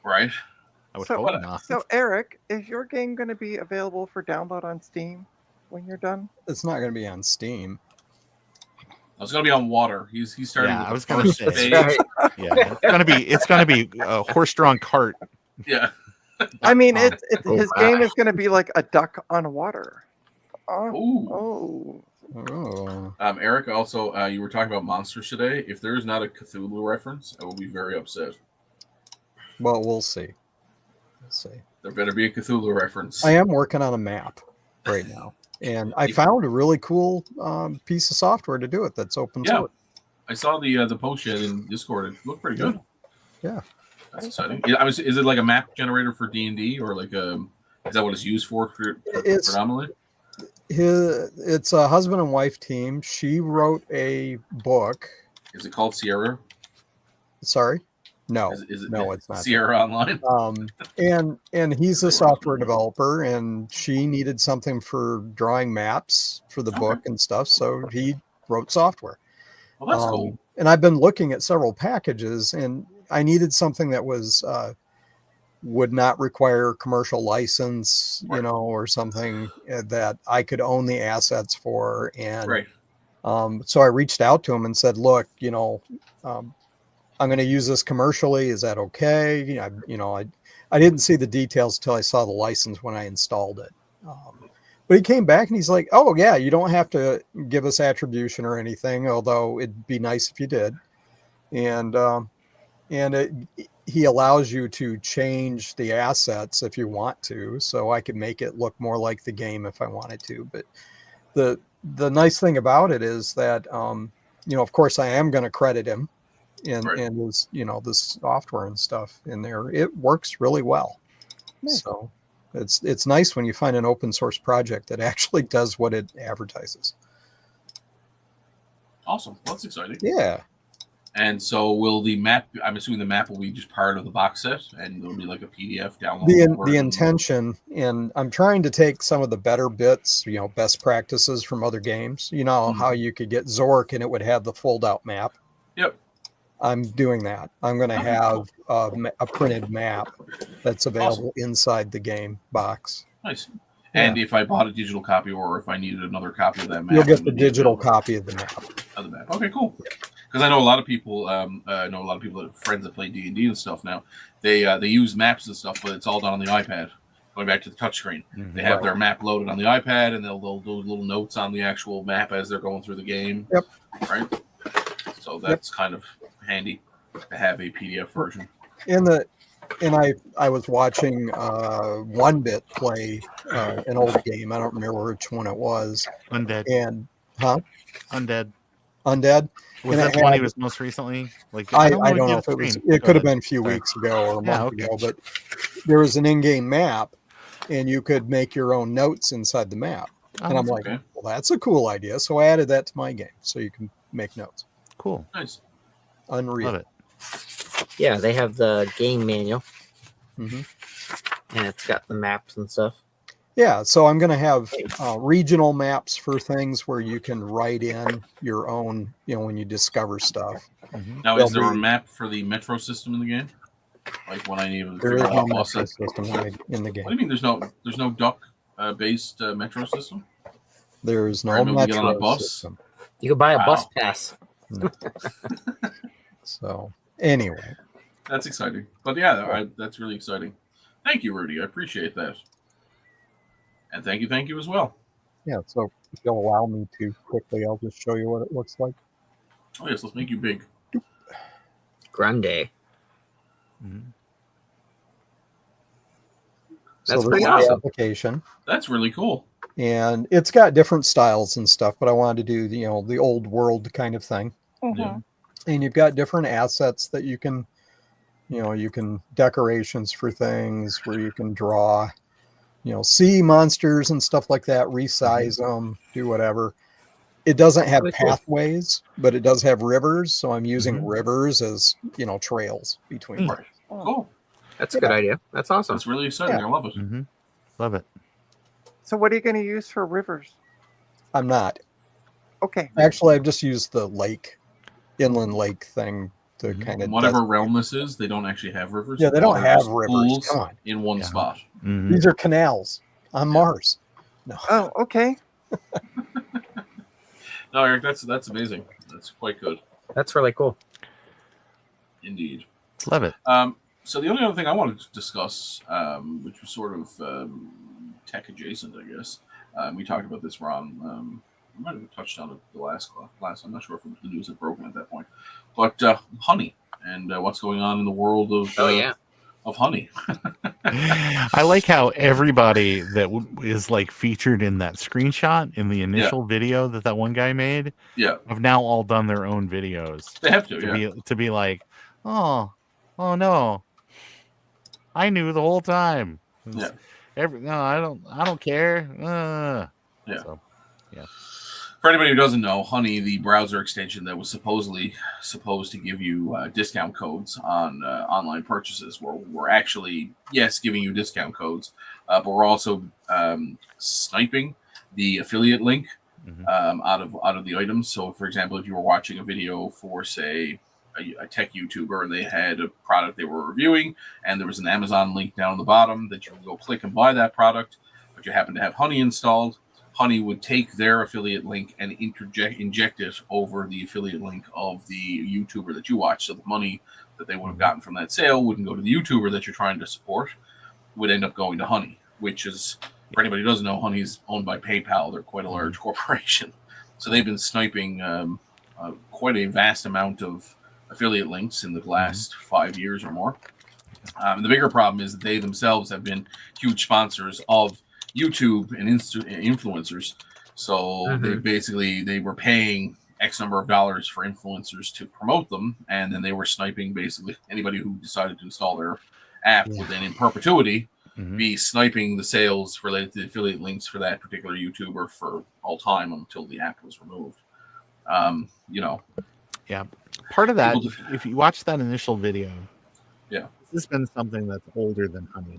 Speaker 3: Right?
Speaker 2: I would hope not.
Speaker 5: So, Eric, is your game going to be available for download on Steam when you're done?
Speaker 4: It's not going to be on Steam.
Speaker 3: It's going to be on water. He's starting.
Speaker 2: Yeah,
Speaker 3: with
Speaker 2: I was going to say.
Speaker 1: Right.
Speaker 2: Yeah, it's going to be a horse-drawn cart.
Speaker 3: Yeah.
Speaker 5: I mean, his game is going to be like a duck on water.
Speaker 3: Oh. Eric, also, you were talking about monsters today. If there is not a Cthulhu reference, I will be very upset.
Speaker 4: Well, we'll see.
Speaker 3: There better be a Cthulhu reference.
Speaker 4: I am working on a map right now, and I found a really cool piece of software to do it that's open source.
Speaker 3: I saw the post yet in Discord. It looked pretty good.
Speaker 4: Yeah.
Speaker 3: That's exciting. Is it like a map generator for D&D, or like is that what it's used for predominantly?
Speaker 4: It's a husband and wife team. She wrote a book.
Speaker 3: Is it called Sierra?
Speaker 4: Sorry? No.
Speaker 3: Is it
Speaker 4: no, it's not.
Speaker 3: Sierra Online?
Speaker 4: And he's a software developer, and she needed something for drawing maps for the book and stuff, so he wrote software.
Speaker 3: Well, that's cool.
Speaker 4: And I've been looking at several packages, and I needed something that was would not require commercial license, or something that I could own the assets for. And so I reached out to him and said, look, I'm going to use this commercially. Is that okay? I didn't see the details till I saw the license when I installed it. But he came back and he's like, oh yeah, you don't have to give us attribution or anything, although it'd be nice if you did. And he allows you to change the assets if you want to, so I could make it look more like the game if I wanted to. But the nice thing about it is that, of course I am going to credit him and his, this software and stuff in there. It works really well. Nice. So it's nice when you find an open source project that actually does what it advertises.
Speaker 3: Awesome. That's exciting.
Speaker 4: Yeah.
Speaker 3: And so will the map, I'm assuming the map will be just part of the box set, and it'll be like a PDF download.
Speaker 4: The intention, and I'm trying to take some of the better bits, best practices from other games. How you could get Zork and it would have the fold out map.
Speaker 3: Yep.
Speaker 4: I'm doing that. I'm going to have a printed map that's available inside the game box.
Speaker 3: Nice. And if I bought a digital copy, or if I needed another copy of that map,
Speaker 4: you'll get the digital copy of the map.
Speaker 3: Okay, cool. Because I know a lot of people, friends that play D&D and stuff now. They use maps and stuff, but it's all done on the iPad. Going back to the touchscreen, they have their map loaded on the iPad, and they'll do little notes on the actual map as they're going through the game.
Speaker 4: Yep.
Speaker 3: Right. So that's kind of handy to have a PDF version.
Speaker 4: I was watching One Bit play an old game. I don't remember which one it was.
Speaker 2: Undead.
Speaker 4: Undead.
Speaker 2: Was that the one he was most recently?
Speaker 4: I don't know if it was. It could have been a few weeks ago or a month ago, but there was an in-game map, and you could make your own notes inside the map. And I'm like, well, that's a cool idea. So I added that to my game, so you can make notes.
Speaker 2: Cool.
Speaker 3: Nice.
Speaker 4: Unreal.
Speaker 2: Love it.
Speaker 1: Yeah, they have the game manual,
Speaker 4: and
Speaker 1: it's got the maps and stuff.
Speaker 4: Yeah, so I'm going to have regional maps for things where you can write in your own, when you discover stuff.
Speaker 3: Now, is there a map for the metro system in the game? Like when I need to
Speaker 4: figure out metro system in the game.
Speaker 3: What do you mean? There's no duck based metro system?
Speaker 4: There's no metro system.
Speaker 1: You could buy a bus pass.
Speaker 4: No. So anyway,
Speaker 3: that's exciting. But yeah, that's really exciting. Thank you, Rudy. I appreciate that. And thank you as well.
Speaker 4: Yeah, so if you'll allow me to quickly, I'll just show you what it looks like.
Speaker 3: Oh, yes, let's make you big.
Speaker 1: Grande.
Speaker 4: That's pretty awesome. Application.
Speaker 3: That's really cool.
Speaker 4: And it's got different styles and stuff, but I wanted to do, the old world kind of thing.
Speaker 3: Yeah.
Speaker 4: And you've got different assets that you can, you can decorations for things where you can draw, see monsters and stuff like that, resize them, do whatever. It doesn't have pathways, but it does have rivers. So I'm using rivers as, trails between.
Speaker 3: Right. Cool.
Speaker 1: That's a good idea. That's awesome.
Speaker 3: That's really exciting. I love it.
Speaker 2: Love it.
Speaker 5: So what are you going to use for rivers?
Speaker 4: I'm not.
Speaker 5: Okay.
Speaker 4: Actually, I've just used the lake inland lake thing to kind of
Speaker 3: whatever realm this is. They don't actually have rivers.
Speaker 4: Yeah, they don't have rivers. Come on,
Speaker 3: in one spot.
Speaker 2: Mm-hmm.
Speaker 4: These are canals on Mars. No.
Speaker 5: Oh, okay.
Speaker 3: No, Eric, that's amazing. That's quite good.
Speaker 1: That's really cool.
Speaker 3: Indeed.
Speaker 2: Love it.
Speaker 3: So the only other thing I wanted to discuss, which was sort of tech adjacent, I guess. We talked about this, Ron. We might have touched on it the last. I'm not sure if the news had broken at that point. But honey and what's going on in the world of of honey.
Speaker 2: I like how everybody that is like featured in that screenshot in the initial video that one guy made, have now all done their own videos.
Speaker 3: They have to
Speaker 2: be like, oh no, I knew the whole time.
Speaker 3: Yeah.
Speaker 2: I don't care.
Speaker 3: So, for anybody who doesn't know, Honey, the browser extension that was supposed to give you discount codes on online purchases, we're actually giving you discount codes, but we're also sniping the affiliate link out of the items. So, for example, if you were watching a video for, say, a tech YouTuber and they had a product they were reviewing, and there was an Amazon link down the bottom that you can go click and buy that product, but you happen to have Honey installed, Honey would take their affiliate link and inject it over the affiliate link of the YouTuber that you watch. So the money that they would have gotten from that sale wouldn't go to the YouTuber that you're trying to support, would end up going to Honey, which is, for anybody who doesn't know, Honey's owned by PayPal. They're quite a large corporation. So they've been sniping quite a vast amount of affiliate links in the last 5 years or more. The bigger problem is that they themselves have been huge sponsors of YouTube and influencers. So they were paying X number of dollars for influencers to promote them, and then they were sniping basically anybody who decided to install their app would then in perpetuity be sniping the sales related to the affiliate links for that particular YouTuber for all time until the app was removed.
Speaker 2: Part of that, if you watch that initial video,
Speaker 3: this
Speaker 2: has been something that's older than Honey.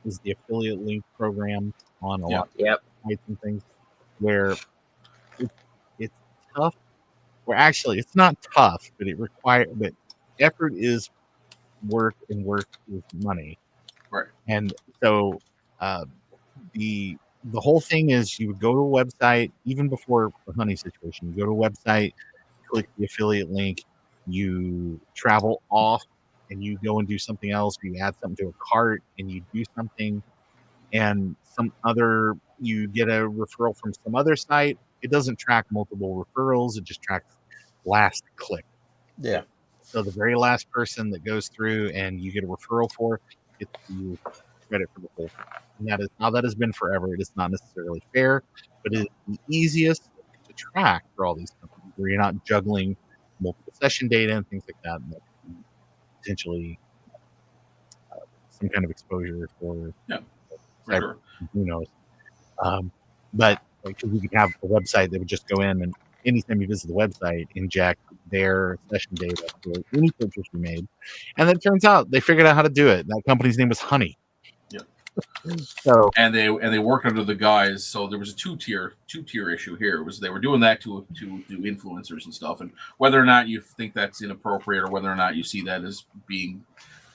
Speaker 2: Is the affiliate link program on a lot of sites and things where it's tough. Well, actually, it's not tough, but but effort is work and work is money.
Speaker 3: Right.
Speaker 2: And so the whole thing is you would go to a website, even before the Honey situation, you go to a website, click the affiliate link, you travel off, and you go and do something else, or you add something to a cart and you do something, and you get a referral from some other site. It doesn't track multiple referrals, it just tracks last click.
Speaker 4: Yeah.
Speaker 2: So the very last person that goes through and you get a referral for gets you credit for the whole thing. And that has been forever. It is not necessarily fair, but it is the easiest to track for all these companies, where you're not juggling multiple session data and things like that. And potentially some kind of exposure for
Speaker 3: sure.
Speaker 2: Who knows? But because you could have a website that would just go in and anytime you visit the website, inject their session data for any purchase you made, and then it turns out they figured out how to do it. That company's name was Honey. So
Speaker 3: and they worked under the guise. So there was a two tier issue here. It was they were doing that to do influencers and stuff, and whether or not you think that's inappropriate or whether or not you see that as being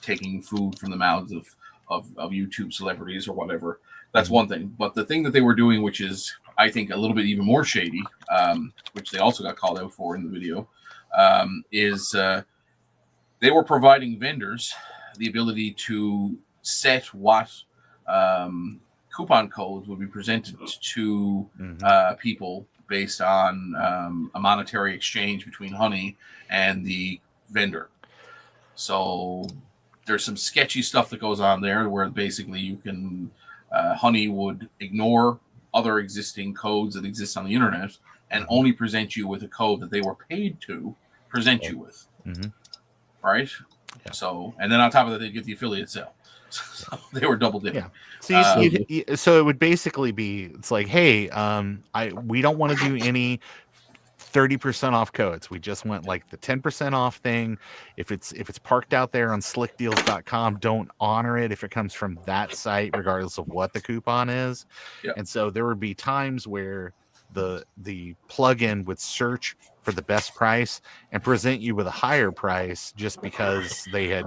Speaker 3: taking food from the mouths of YouTube celebrities or whatever, that's one thing. But the thing that they were doing, which is I think a little bit even more shady, which they also got called out for in the video, is they were providing vendors the ability to set what coupon codes would be presented to people based on a monetary exchange between Honey and the vendor. So there's some sketchy stuff that goes on there where basically you can Honey would ignore other existing codes that exist on the internet and only present you with a code that they were paid to present you with. Right? Yeah. So, and then on top of that, they get the affiliate sale. So they were double dipping.
Speaker 2: Yeah. So it would basically be, it's like, hey, we don't want to do any 30% off codes. We just want like the 10% off thing. If it's parked out there on slickdeals.com, don't honor it if it comes from that site, regardless of what the coupon is. Yeah. And so there would be times where the plugin would search for the best price and present you with a higher price just because they had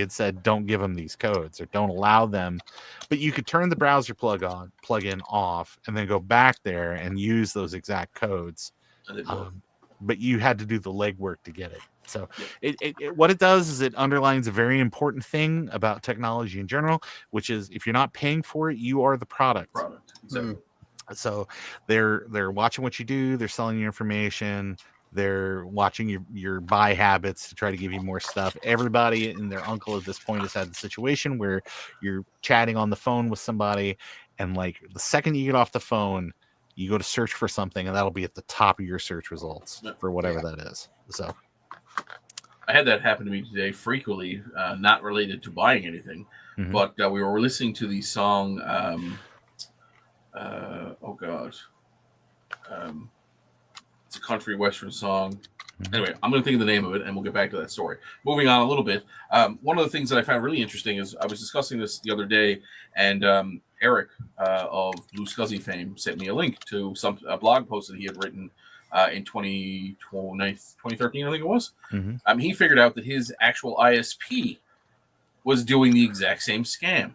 Speaker 2: said don't give them these codes or don't allow them. But you could turn the browser plug-in off and then go back there and use those exact codes. But you had to do the legwork to get it. So what it does is it underlines a very important thing about technology in general, which is if you're not paying for it, you are the product.
Speaker 3: Exactly.
Speaker 2: So they're watching what you do, they're selling you information, they're watching your buy habits to try to give you more stuff. Everybody and their uncle at this point has had the situation where you're chatting on the phone with somebody, and like the second you get off the phone, you go to search for something, and that'll be at the top of your search results for whatever that is. So
Speaker 3: I had that happen to me today frequently, not related to buying anything, but we were listening to the song. It's a country western song. Anyway, I'm going to think of the name of it, and we'll get back to that story. Moving on a little bit, one of the things that I found really interesting is I was discussing this the other day, and Eric of Blue Scuzzy fame sent me a link to a blog post that he had written in 2013, I think it was. He figured out that his actual ISP was doing the exact same scam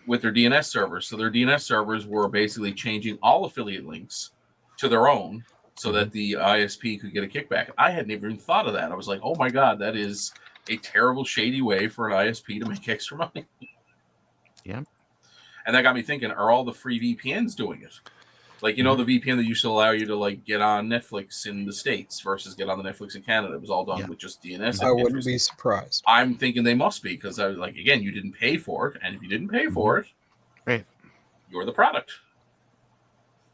Speaker 3: with their DNS servers. So their DNS servers were basically changing all affiliate links to their own so that the ISP could get a kickback. I hadn't even thought of that. I was like, oh my God, that is a terrible, shady way for an ISP to make extra money.
Speaker 2: Yeah.
Speaker 3: And that got me thinking, are all the free VPNs doing it? Like, the VPN that used to allow you to like get on Netflix in the States versus get on the Netflix in Canada. It was all done with just DNS.
Speaker 4: I wouldn't be surprised.
Speaker 3: I'm thinking they must be, because I was like, again, you didn't pay for it. And if you didn't pay for it, you're the product.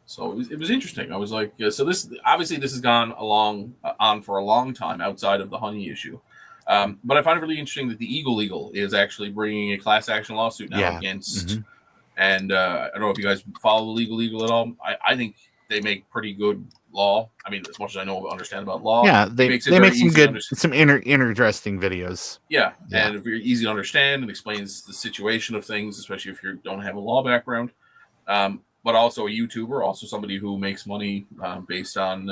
Speaker 3: So it was interesting. I was like, so this has gone on for a long time outside of the honey issue. But I find it really interesting that the Eagle is actually bringing a class action lawsuit now against. And I don't know if you guys follow the Legal at all. I think they make pretty good law. I mean, as much as I understand about law.
Speaker 2: Yeah, they make some interesting videos.
Speaker 3: Yeah, and very easy to understand and explains the situation of things, especially if you don't have a law background. But also a YouTuber, also somebody who makes money based on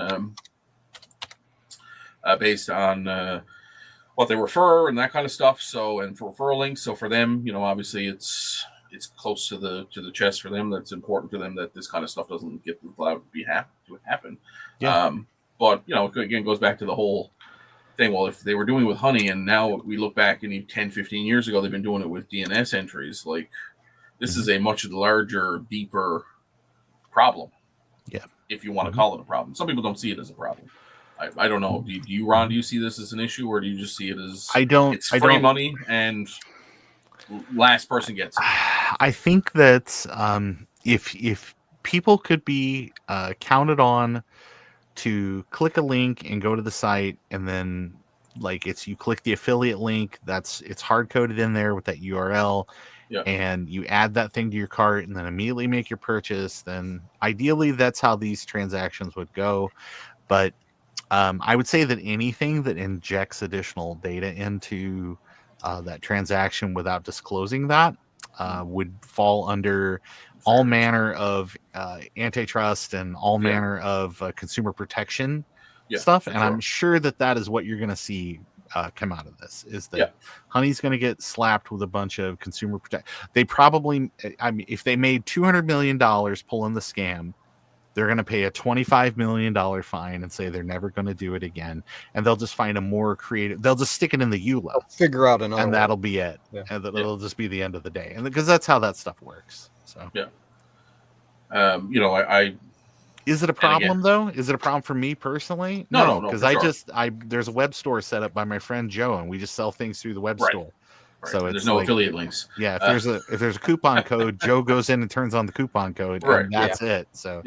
Speaker 3: what they refer and that kind of stuff. So, and for referral links. So for them, obviously it's close to the chest for them. That's important to them that this kind of stuff doesn't get allowed to happen. Yeah. But again, goes back to the whole thing. Well, if they were doing it with honey, and now we look back and 10, 15 years ago, they've been doing it with DNS entries. Like this is a much larger, deeper problem. Yeah. If you want to call it a problem. Some people don't see it as a problem. I don't know. Do you, Ron, do you see this as an issue, or do you just see it as it's free money and last person gets it?
Speaker 2: I think that if people could be counted on to click a link and go to the site, and then you click the affiliate link, it's hard coded in there with that URL, and you add that thing to your cart and then immediately make your purchase, then ideally that's how these transactions would go. But I would say that anything that injects additional data into that transaction without disclosing that would fall under all manner of antitrust and all manner of consumer protection stuff. And I'm sure that is what you're going to see come out of this, is that honey's going to get slapped with a bunch of consumer protect. They probably, if they made $200 million pulling the scam, they're going to pay a $25 million fine and say they're never going to do it again. And they'll just find a more creative, they'll just stick it in the EULA.
Speaker 4: They'll figure out another,
Speaker 2: and that'll be it. Yeah. And it'll just be the end of the day. And because that's how that stuff works. So, is it a problem though? Is it a problem for me personally? No, because there's a web store set up by my friend Joe, and we just sell things through the web store. Right. So
Speaker 3: there's no affiliate links.
Speaker 2: Yeah, if there's a coupon code, Joe goes in and turns on the coupon code, and that's it. So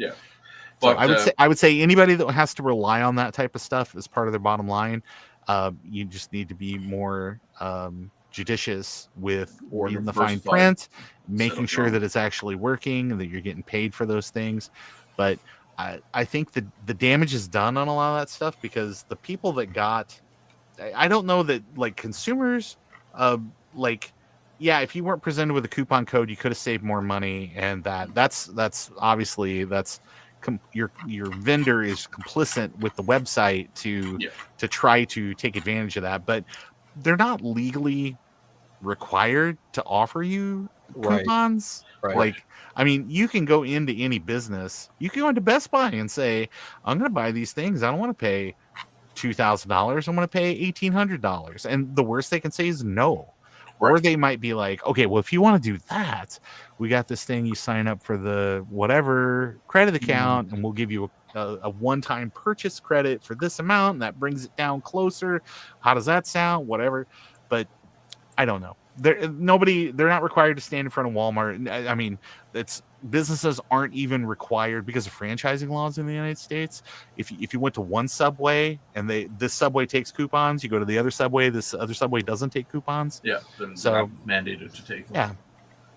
Speaker 2: But I would say anybody that has to rely on that type of stuff as part of their bottom line, you just need to be more judicious with reading the fine print, making sure that it's actually working and that you're getting paid for those things. But I think that the damage is done on a lot of that stuff, because the people that I don't know that consumers, if you weren't presented with a coupon code, you could have saved more money, and that's obviously your vendor is complicit with the website to try to take advantage of that, but they're not legally required to offer you coupons.
Speaker 4: Right.
Speaker 2: Like, I mean, you can go into any business. You can go into Best Buy and say, I'm going to buy these things. I don't want to pay $2,000. I'm going to pay $1,800. And the worst they can say is no. Right. Or they might be like, okay, well, if you want to do that, we got this thing. You sign up for the whatever credit account, and we'll give you a one-time purchase credit for this amount, and that brings it down closer. How does that sound? Whatever. But I don't know. They're not required to stand in front of Walmart. I mean, businesses aren't even required because of franchising laws in the United States. If you went to one Subway and this Subway takes coupons, you go to the other Subway, this other Subway doesn't take coupons.
Speaker 3: Yeah, so mandated to take them.
Speaker 2: Yeah,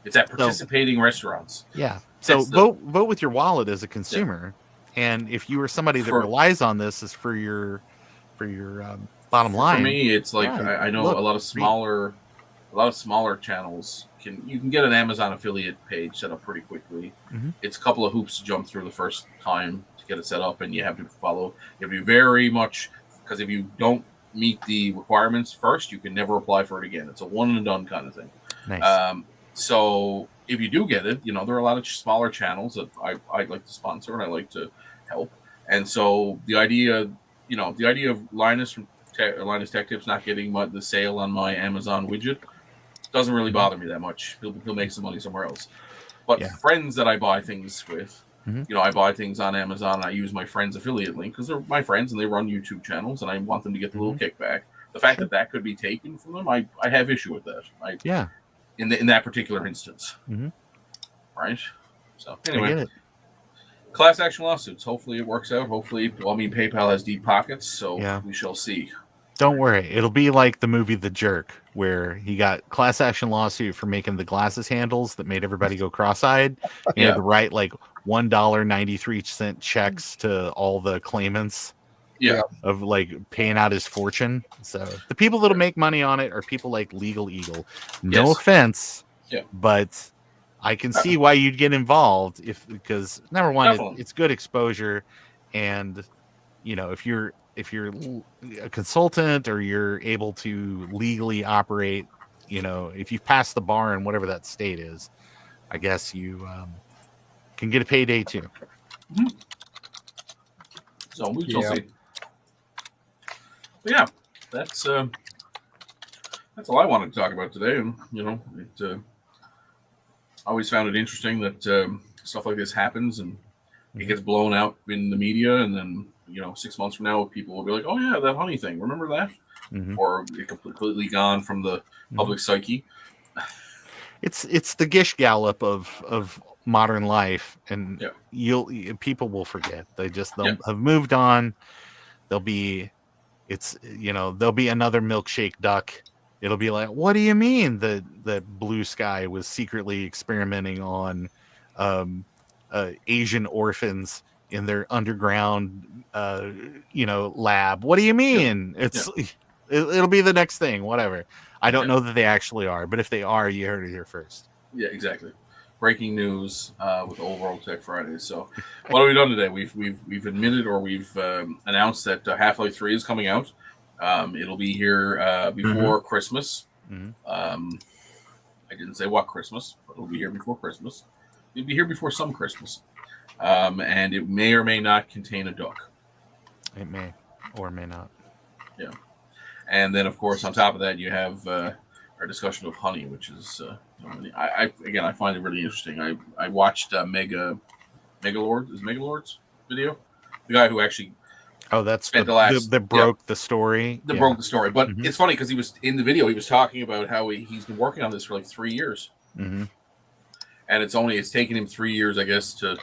Speaker 3: it's at participating restaurants.
Speaker 2: Yeah, so vote with your wallet as a consumer, and if you are somebody that relies on this as for your bottom line.
Speaker 3: For me, it's like I know a lot of smaller channels you can get an Amazon affiliate page set up pretty quickly. Mm-hmm. It's a couple of hoops to jump through the first time to get it set up, and you have to follow. You have to be very much, because if you don't meet the requirements first, you can never apply for it again. It's a one and done kind of thing.
Speaker 2: Nice.
Speaker 3: So if you do get it, there are a lot of smaller channels that I'd like to sponsor and I like to help. And so the idea of Linus from Linus Tech Tips not getting the sale on my Amazon widget doesn't really bother me that much. He'll make some money somewhere else. But friends that I buy things with, I buy things on Amazon and I use my friend's affiliate link because they're my friends and they run YouTube channels and I want them to get the little kickback. The fact that could be taken from them, I have issue with that. In that particular instance. Mm-hmm. Right? So anyway. Class action lawsuits. Hopefully it works out. PayPal has deep pockets, so we shall see.
Speaker 2: Don't worry. It'll be like the movie The Jerk, where he got class action lawsuit for making the glasses handles that made everybody go cross-eyed. He had to write like $1.93 checks to all the claimants of like paying out his fortune. So the people that'll make money on it are people like Legal Eagle. No offense, but I can see why you'd get involved because number one, it's good exposure, and if you're a consultant or you're able to legally operate, if you pass the bar in whatever that state is, I guess you can get a payday too.
Speaker 3: Mm-hmm. So we shall see. But that's all I wanted to talk about today, and I always found it interesting that stuff like this happens and it gets blown out in the media, and then 6 months from now, people will be like, "Oh yeah, that honey thing. Remember that?" Mm-hmm. Or it completely gone from the public psyche.
Speaker 2: It's the Gish Gallop of modern life, and people will forget. They'll have moved on. There'll be another milkshake duck. It'll be like, what do you mean the Blue Sky was secretly experimenting on Asian orphans in their underground lab? What do you mean? It'll be the next thing, whatever. I don't know that they actually are, but if they are, you heard it here first.
Speaker 3: Yeah, exactly. Breaking news with Olde World Tech Friday. So what have we done today? We've admitted, or we've announced that Half-Life 3 is coming out. It'll be here before Christmas. Mm-hmm. I didn't say what Christmas, but it'll be here before Christmas. It'll be here before some Christmas. And it may or may not contain a duck.
Speaker 2: It may or may not.
Speaker 3: Yeah. And then, of course, on top of that, you have our discussion of honey, which is, I find it really interesting. I watched Megalord's video. The guy who actually
Speaker 2: that's that broke the story.
Speaker 3: Broke the story. But it's funny because he was in the video, he was talking about how he's been working on this for like 3 years. Mm-hmm. And it's taken him 3 years, I guess, to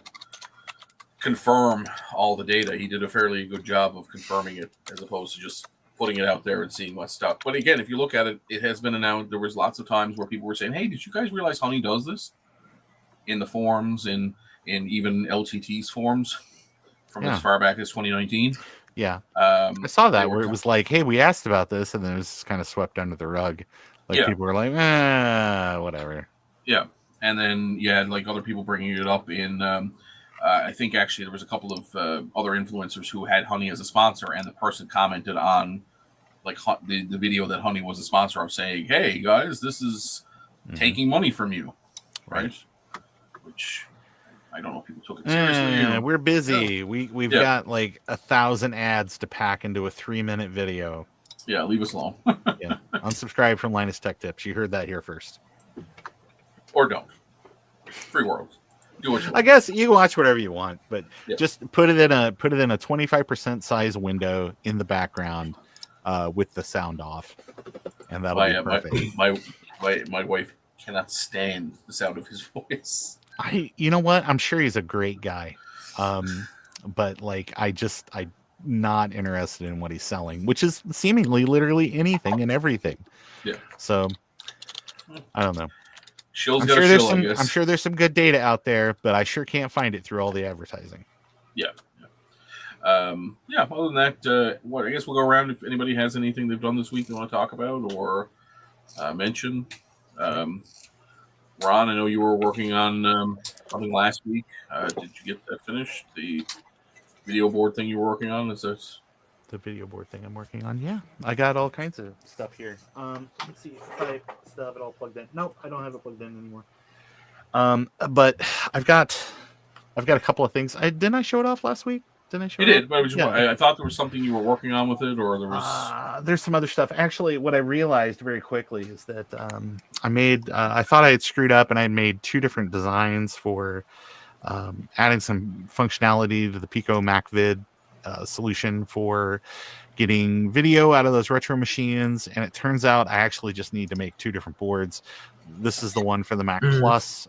Speaker 3: confirm all the data. He did a fairly good job of confirming it as opposed to just putting it out there and seeing what's stuck. But again, if you look at it, it has been announced. There was lots of times where people were saying, "Hey, did you guys realize honey does this?" In the forums, in even LTT's forums from as far back as 2019.
Speaker 2: Yeah, I saw that where it was like, "Hey, we asked about this," and then it was kind of swept under the rug. Like people were like, whatever.
Speaker 3: Yeah, and then you had like other people bringing it up in I think actually there was a couple of other influencers who had Honey as a sponsor, and the person commented on like the video that Honey was a sponsor of, saying, "Hey guys, this is taking money from you," right? Which I don't know if people took it seriously.
Speaker 2: We're busy. We've got like 1,000 ads to pack into a 3-minute video.
Speaker 3: Yeah, leave us alone.
Speaker 2: Unsubscribe from Linus Tech Tips. You heard that here first.
Speaker 3: Or don't. Free world. Do what you want.
Speaker 2: I guess you can watch whatever you want, but just put it in a 25% size window in the background with the sound off, and that'll be perfect.
Speaker 3: My wife cannot stand the sound of his voice.
Speaker 2: You know what? I'm sure he's a great guy, but like I'm not interested in what he's selling, which is seemingly literally anything and everything.
Speaker 3: Yeah.
Speaker 2: So I don't know.
Speaker 3: I'm
Speaker 2: sure there's some good data out there, but I sure can't find it through all the advertising.
Speaker 3: Yeah. Other than that, I guess we'll go around if anybody has anything they've done this week they want to talk about or mention. Ron, I know you were working on something last week. Did you get that finished? The video board thing you were working on? Is this
Speaker 2: the video board thing I'm working on? Yeah, I got all kinds of stuff here. Let's see if I still have it all plugged in. Nope, I don't have it plugged in anymore. But I've got a couple of things. Didn't I show it off last week? Didn't I show it off?
Speaker 3: But I thought there was something you were working on with it, or there was.
Speaker 2: There's some other stuff. Actually, what I realized very quickly is that I thought I had screwed up, and I had made 2 different designs for adding some functionality to the Pico MacVid solution for getting video out of those retro machines, and it turns out I actually just need to make 2 different boards. This is the one for the Mac Plus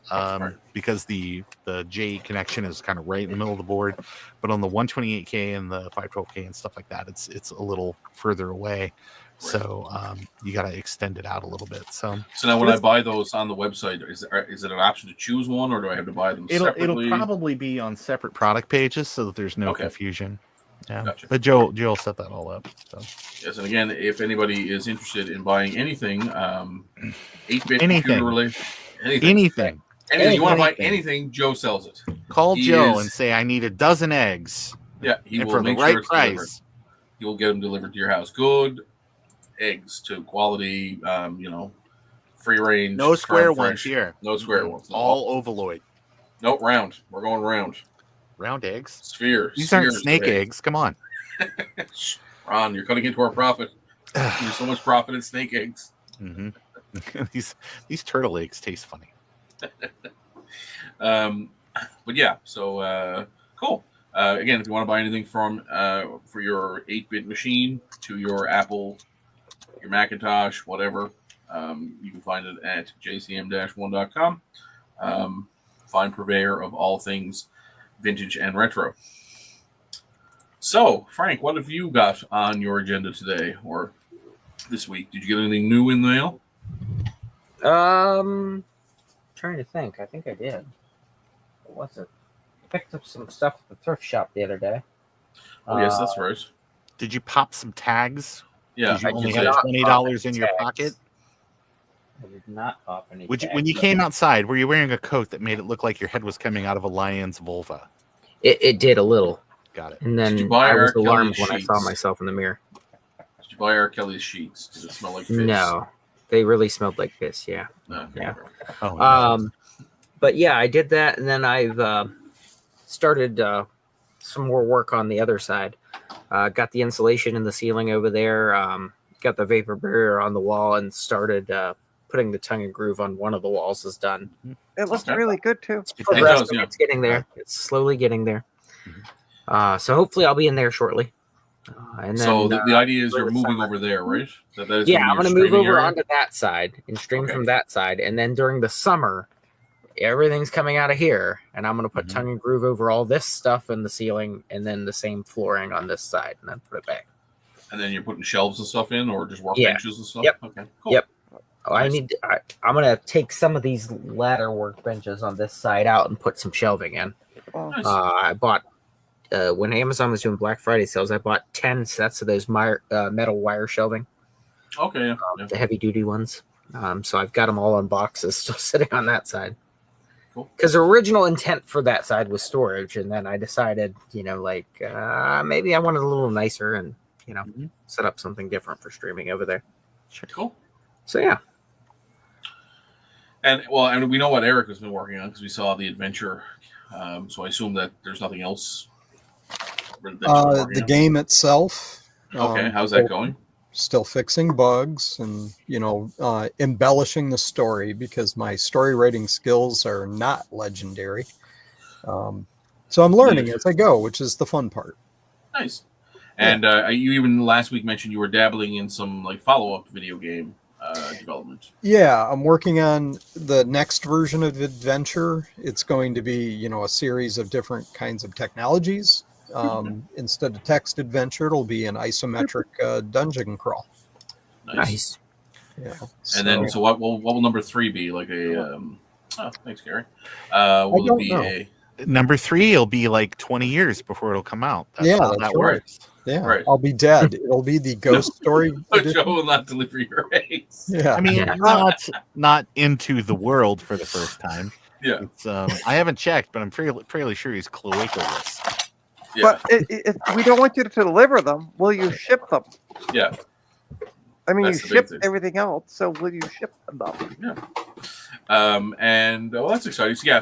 Speaker 2: because the J connection is kind of right in the middle of the board, but on the 128K and the 512K and stuff like that, it's a little further away. So you got to extend it out a little bit. So
Speaker 3: now when I buy those on the website, is it an option to choose one, or do I have to buy them separately?
Speaker 2: It'll probably be on separate product pages so that there's no confusion. Yeah,
Speaker 3: gotcha.
Speaker 2: But Joel set that all up. So.
Speaker 3: Yes, and again, if anybody is interested in buying anything, 8-bit computer related, anything you want to buy anything, Joe sells it.
Speaker 2: Call Joe and say I need a dozen eggs.
Speaker 3: Yeah, he will
Speaker 2: for
Speaker 3: make
Speaker 2: the right
Speaker 3: sure it's
Speaker 2: price.
Speaker 3: Delivered. He will get them delivered to your house. Good eggs to quality, free range.
Speaker 2: No square ones here.
Speaker 3: No square ones.
Speaker 2: All ovaloid.
Speaker 3: No, round. We're going round.
Speaker 2: Round eggs?
Speaker 3: Sphere.
Speaker 2: These aren't snake eggs. Come on.
Speaker 3: Ron, you're cutting into our profit. There's so much profit in snake eggs.
Speaker 2: Mm-hmm. These turtle eggs taste funny.
Speaker 3: But yeah, so cool. Again, if you want to buy anything from for your 8-bit machine to your Apple, your Macintosh, whatever, you can find it at jcm-1.com. Fine purveyor of all things vintage and retro. So, Frank, what have you got on your agenda today or this week? Did you get anything new in the mail?
Speaker 1: Trying to think. I think I did. What was it? I picked up some stuff at the thrift shop the other day.
Speaker 3: Oh, yes, that's right.
Speaker 2: Did you pop some tags?
Speaker 3: Yeah.
Speaker 2: Did you only have $20 in your pocket?
Speaker 1: I did not pop any
Speaker 2: tags. When you came outside, were you wearing a coat that made it look like your head was coming out of a lion's vulva?
Speaker 1: It did a little.
Speaker 2: Got it.
Speaker 1: And then I was alarmed when I saw myself in the mirror.
Speaker 3: Did you buy R. Kelly's sheets? Did it smell like piss?
Speaker 1: No. They really smelled like piss, yeah.
Speaker 3: Yeah.
Speaker 2: Oh, no.
Speaker 1: But yeah, I did that, and then I've started some more work on the other side. Got the insulation in the ceiling over there. Got the vapor barrier on the wall, and started putting the tongue and groove on one of the walls is done.
Speaker 5: It looks really good too.
Speaker 1: It's getting there. It's slowly getting there. So hopefully I'll be in there shortly. And then,
Speaker 3: so the idea is you're moving over there, right?
Speaker 1: I'm going to move over onto that side and stream from that side. And then during the summer, everything's coming out of here. And I'm going to put tongue and groove over all this stuff in the ceiling and then the same flooring on this side and then put it back.
Speaker 3: And then you're putting shelves and stuff in or just workbenches and stuff?
Speaker 1: Yep.
Speaker 3: Okay, cool.
Speaker 1: Yep. Nice. I'm going to take some of these ladder workbenches on this side out and put some shelving in.
Speaker 3: Nice.
Speaker 1: I bought when Amazon was doing Black Friday sales, I bought 10 sets of those metal wire shelving.
Speaker 3: Okay, yeah.
Speaker 1: The heavy duty ones. So I've got them all in boxes still sitting on that side.
Speaker 3: cool.
Speaker 1: Because the original intent for that side was storage, and then I decided, maybe I wanted a little nicer and, set up something different for streaming over there.
Speaker 3: Sure. Cool.
Speaker 1: So, yeah.
Speaker 3: And we know what Eric has been working on because we saw the adventure. So I assume that there's nothing else.
Speaker 4: The game itself.
Speaker 3: Okay, how's that going?
Speaker 4: Still fixing bugs and embellishing the story because my story writing skills are not legendary. So I'm learning as I go, which is the fun part.
Speaker 3: Nice. And you even last week mentioned you were dabbling in some like follow-up video game development.
Speaker 4: Yeah, I'm working on the next version of Adventure. It's going to be, a series of different kinds of technologies. Instead of text adventure, it'll be an isometric dungeon crawl.
Speaker 1: Nice.
Speaker 4: Yeah.
Speaker 3: And then, so what will number 3 be? Like a thanks, Gary. Will it be
Speaker 4: know.
Speaker 2: Number 3? It'll be like 20 years before it'll come out. That's how that works.
Speaker 4: Yeah,
Speaker 3: right.
Speaker 4: I'll be dead. It'll be the ghost story.
Speaker 3: Joe will not deliver your eggs.
Speaker 4: Yeah,
Speaker 2: I mean, not into the world for the first time.
Speaker 3: Yeah,
Speaker 2: it's, I haven't checked, but I'm fairly sure he's cloaca-less.
Speaker 3: Yeah.
Speaker 5: But if we don't want you to deliver them, will you ship them?
Speaker 3: Yeah.
Speaker 5: I mean, you ship everything else, so will you ship them?
Speaker 3: Yeah. And that's exciting. So, yeah.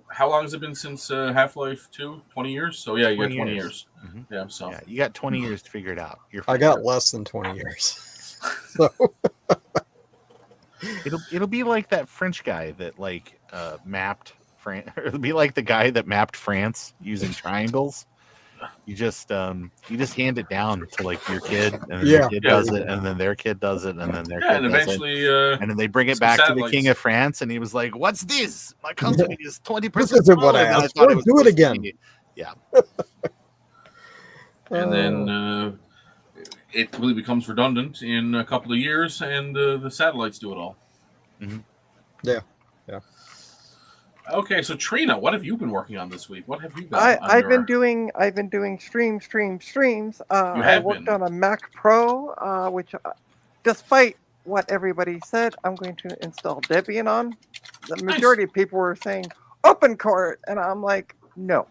Speaker 3: How long has it been since Half-Life 2? 20 years? So, yeah, you got 20 years.
Speaker 2: Mm-hmm.
Speaker 3: Yeah, so.
Speaker 2: Yeah, you got 20 years to figure it out.
Speaker 4: I got less than 20 years. So.
Speaker 2: It'll be like that French guy that mapped France. It'll be like the guy that mapped France using triangles. You just hand it down to like your kid, and then your kid does it, and then their kid does it, and then their kid
Speaker 3: and eventually,
Speaker 2: and then they bring it back to the King of France, and he was like, "What's this? My country is 20%."
Speaker 4: This isn't what I asked for. Do it again.
Speaker 2: Yeah.
Speaker 3: And then it really becomes redundant in a couple of years, and the satellites do it all.
Speaker 4: Mm-hmm. Yeah.
Speaker 3: Okay, so Trina, what have you been working on this week? What have you done?
Speaker 5: I've been doing streams. I worked on a Mac Pro, which, despite what everybody said, I'm going to install Debian on. The majority of people were saying OpenCore, and I'm like, no.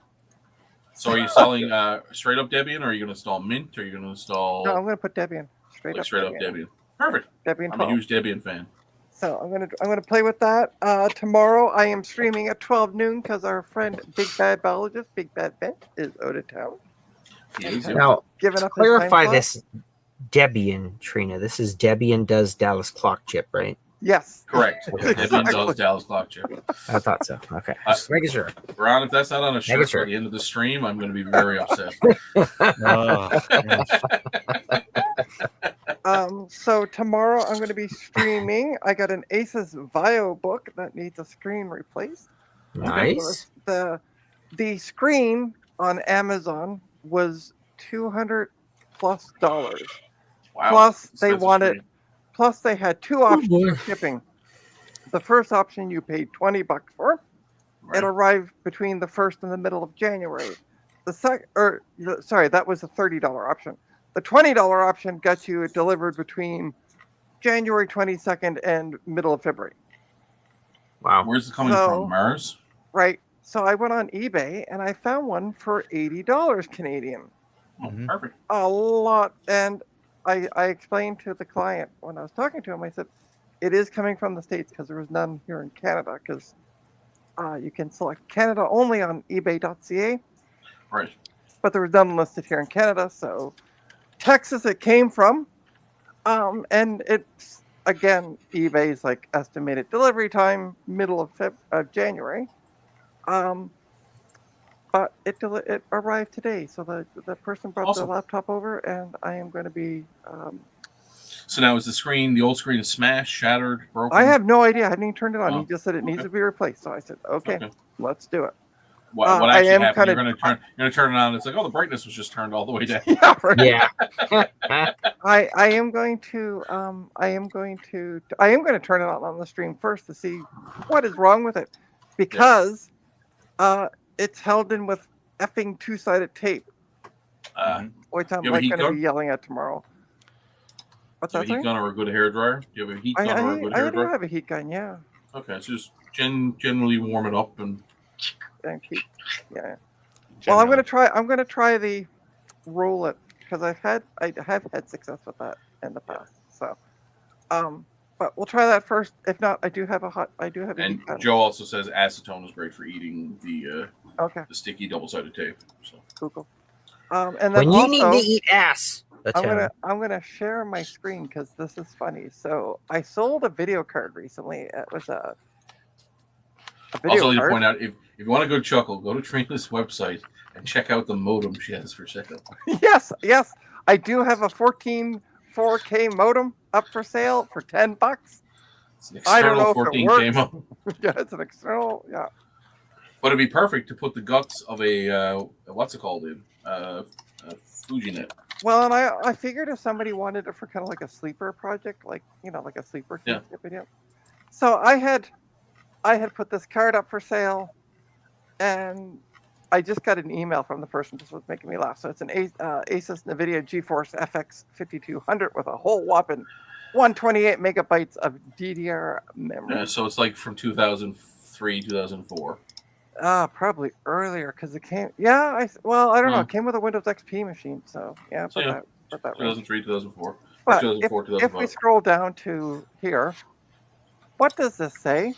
Speaker 3: So are you installing straight up Debian, or are you going to install Mint, or are you going to install?
Speaker 5: No, I'm going to put Debian straight up
Speaker 3: Debian. Perfect.
Speaker 5: Debian 12.
Speaker 3: I'm a huge Debian fan.
Speaker 5: So I'm gonna play with that. Tomorrow I am streaming at 12 noon because our friend Big Bad Biologist, Big Bad Ben, is out of town.
Speaker 1: Now, clarify this Debian, Trina. This is Debian does Dallas Clock Chip, right?
Speaker 5: Yes.
Speaker 3: Correct. Debian does Dallas Clock Chip.
Speaker 1: I thought so. Okay. Just making sure.
Speaker 3: Ron, if that's not on a shirt by the end of the stream, I'm going to be very upset.
Speaker 5: So tomorrow I'm going to be streaming. I got an Asus Vio book that needs a screen replaced.
Speaker 1: Nice.
Speaker 5: The screen on Amazon was $200+.
Speaker 3: Wow.
Speaker 5: Plus they wanted. Plus they had 2 options for shipping. The first option you paid $20 for. Right. It arrived between the 1st and the middle of January. That was the $30 option. The $20 option got you it delivered between January 22nd and middle of February.
Speaker 3: Wow. Where's it coming from? Mars?
Speaker 5: Right. So I went on eBay and I found one for $80 Canadian.
Speaker 3: Oh, perfect.
Speaker 5: A lot. And I explained to the client when I was talking to him, I said, it is coming from the States because there was none here in Canada because you can select Canada only on ebay.ca.
Speaker 3: Right.
Speaker 5: But there was none listed here in Canada. So Texas it came from. And it's, again, eBay's like estimated delivery time, middle of January. But it arrived today. So the person brought the laptop over, and I am going to be.
Speaker 3: So now is the old screen is smashed, shattered, broken?
Speaker 5: I have no idea. I hadn't even turned it on. He just said it needs to be replaced. So I said, okay. Let's do it.
Speaker 3: What actually happened? You're going to turn it on. It's like, oh, the brightness was just turned all the way down.
Speaker 5: Yeah. Right.
Speaker 1: Yeah.
Speaker 5: I am going to turn it on the stream first to see what is wrong with it, because it's held in with effing 2-sided tape. Which I'm going to be yelling at tomorrow. What's that?
Speaker 3: Do you have a heat gun or a good hairdryer? Do you have a heat gun or a good hairdryer?
Speaker 5: I do have a heat gun, yeah.
Speaker 3: Okay, so just generally warm it up and
Speaker 5: keep. Yeah. Well, I'm gonna try the roll it because I have had success with that in the past. So, but we'll try that first. If not, I do have a
Speaker 3: And Joe also says acetone is great for eating the sticky double-sided tape. So
Speaker 5: cool. And then
Speaker 1: when you need to eat ass,
Speaker 5: I'm gonna share my screen because this is funny. So I sold a video card recently. It was a video
Speaker 3: also,
Speaker 5: card.
Speaker 3: to point out, if you want a good chuckle, go to Trina's website and check out the modem she has for sale.
Speaker 5: Yes, I do have a 14 4K modem up for sale for $10.
Speaker 3: It's an external 14K modem.
Speaker 5: Yeah, it's an external. Yeah,
Speaker 3: but it'd be perfect to put the guts of a what's it called in FujiNet.
Speaker 5: Well, and I figured if somebody wanted it for kind of like a sleeper project, like like a sleeper video. So I had put this card up for sale, and I just got an email from the person. This was making me laugh. So it's an Asus NVIDIA GeForce FX 5200 with a whole whopping 128 megabytes of DDR memory.
Speaker 3: Yeah, so it's like from 2003, 2004.
Speaker 5: Probably earlier because it came. Yeah, I don't know. It came with a Windows XP machine, so yeah. That
Speaker 3: 2003, 2004.
Speaker 5: But
Speaker 3: 2004, 2005.
Speaker 5: If we scroll down to here, what does this say?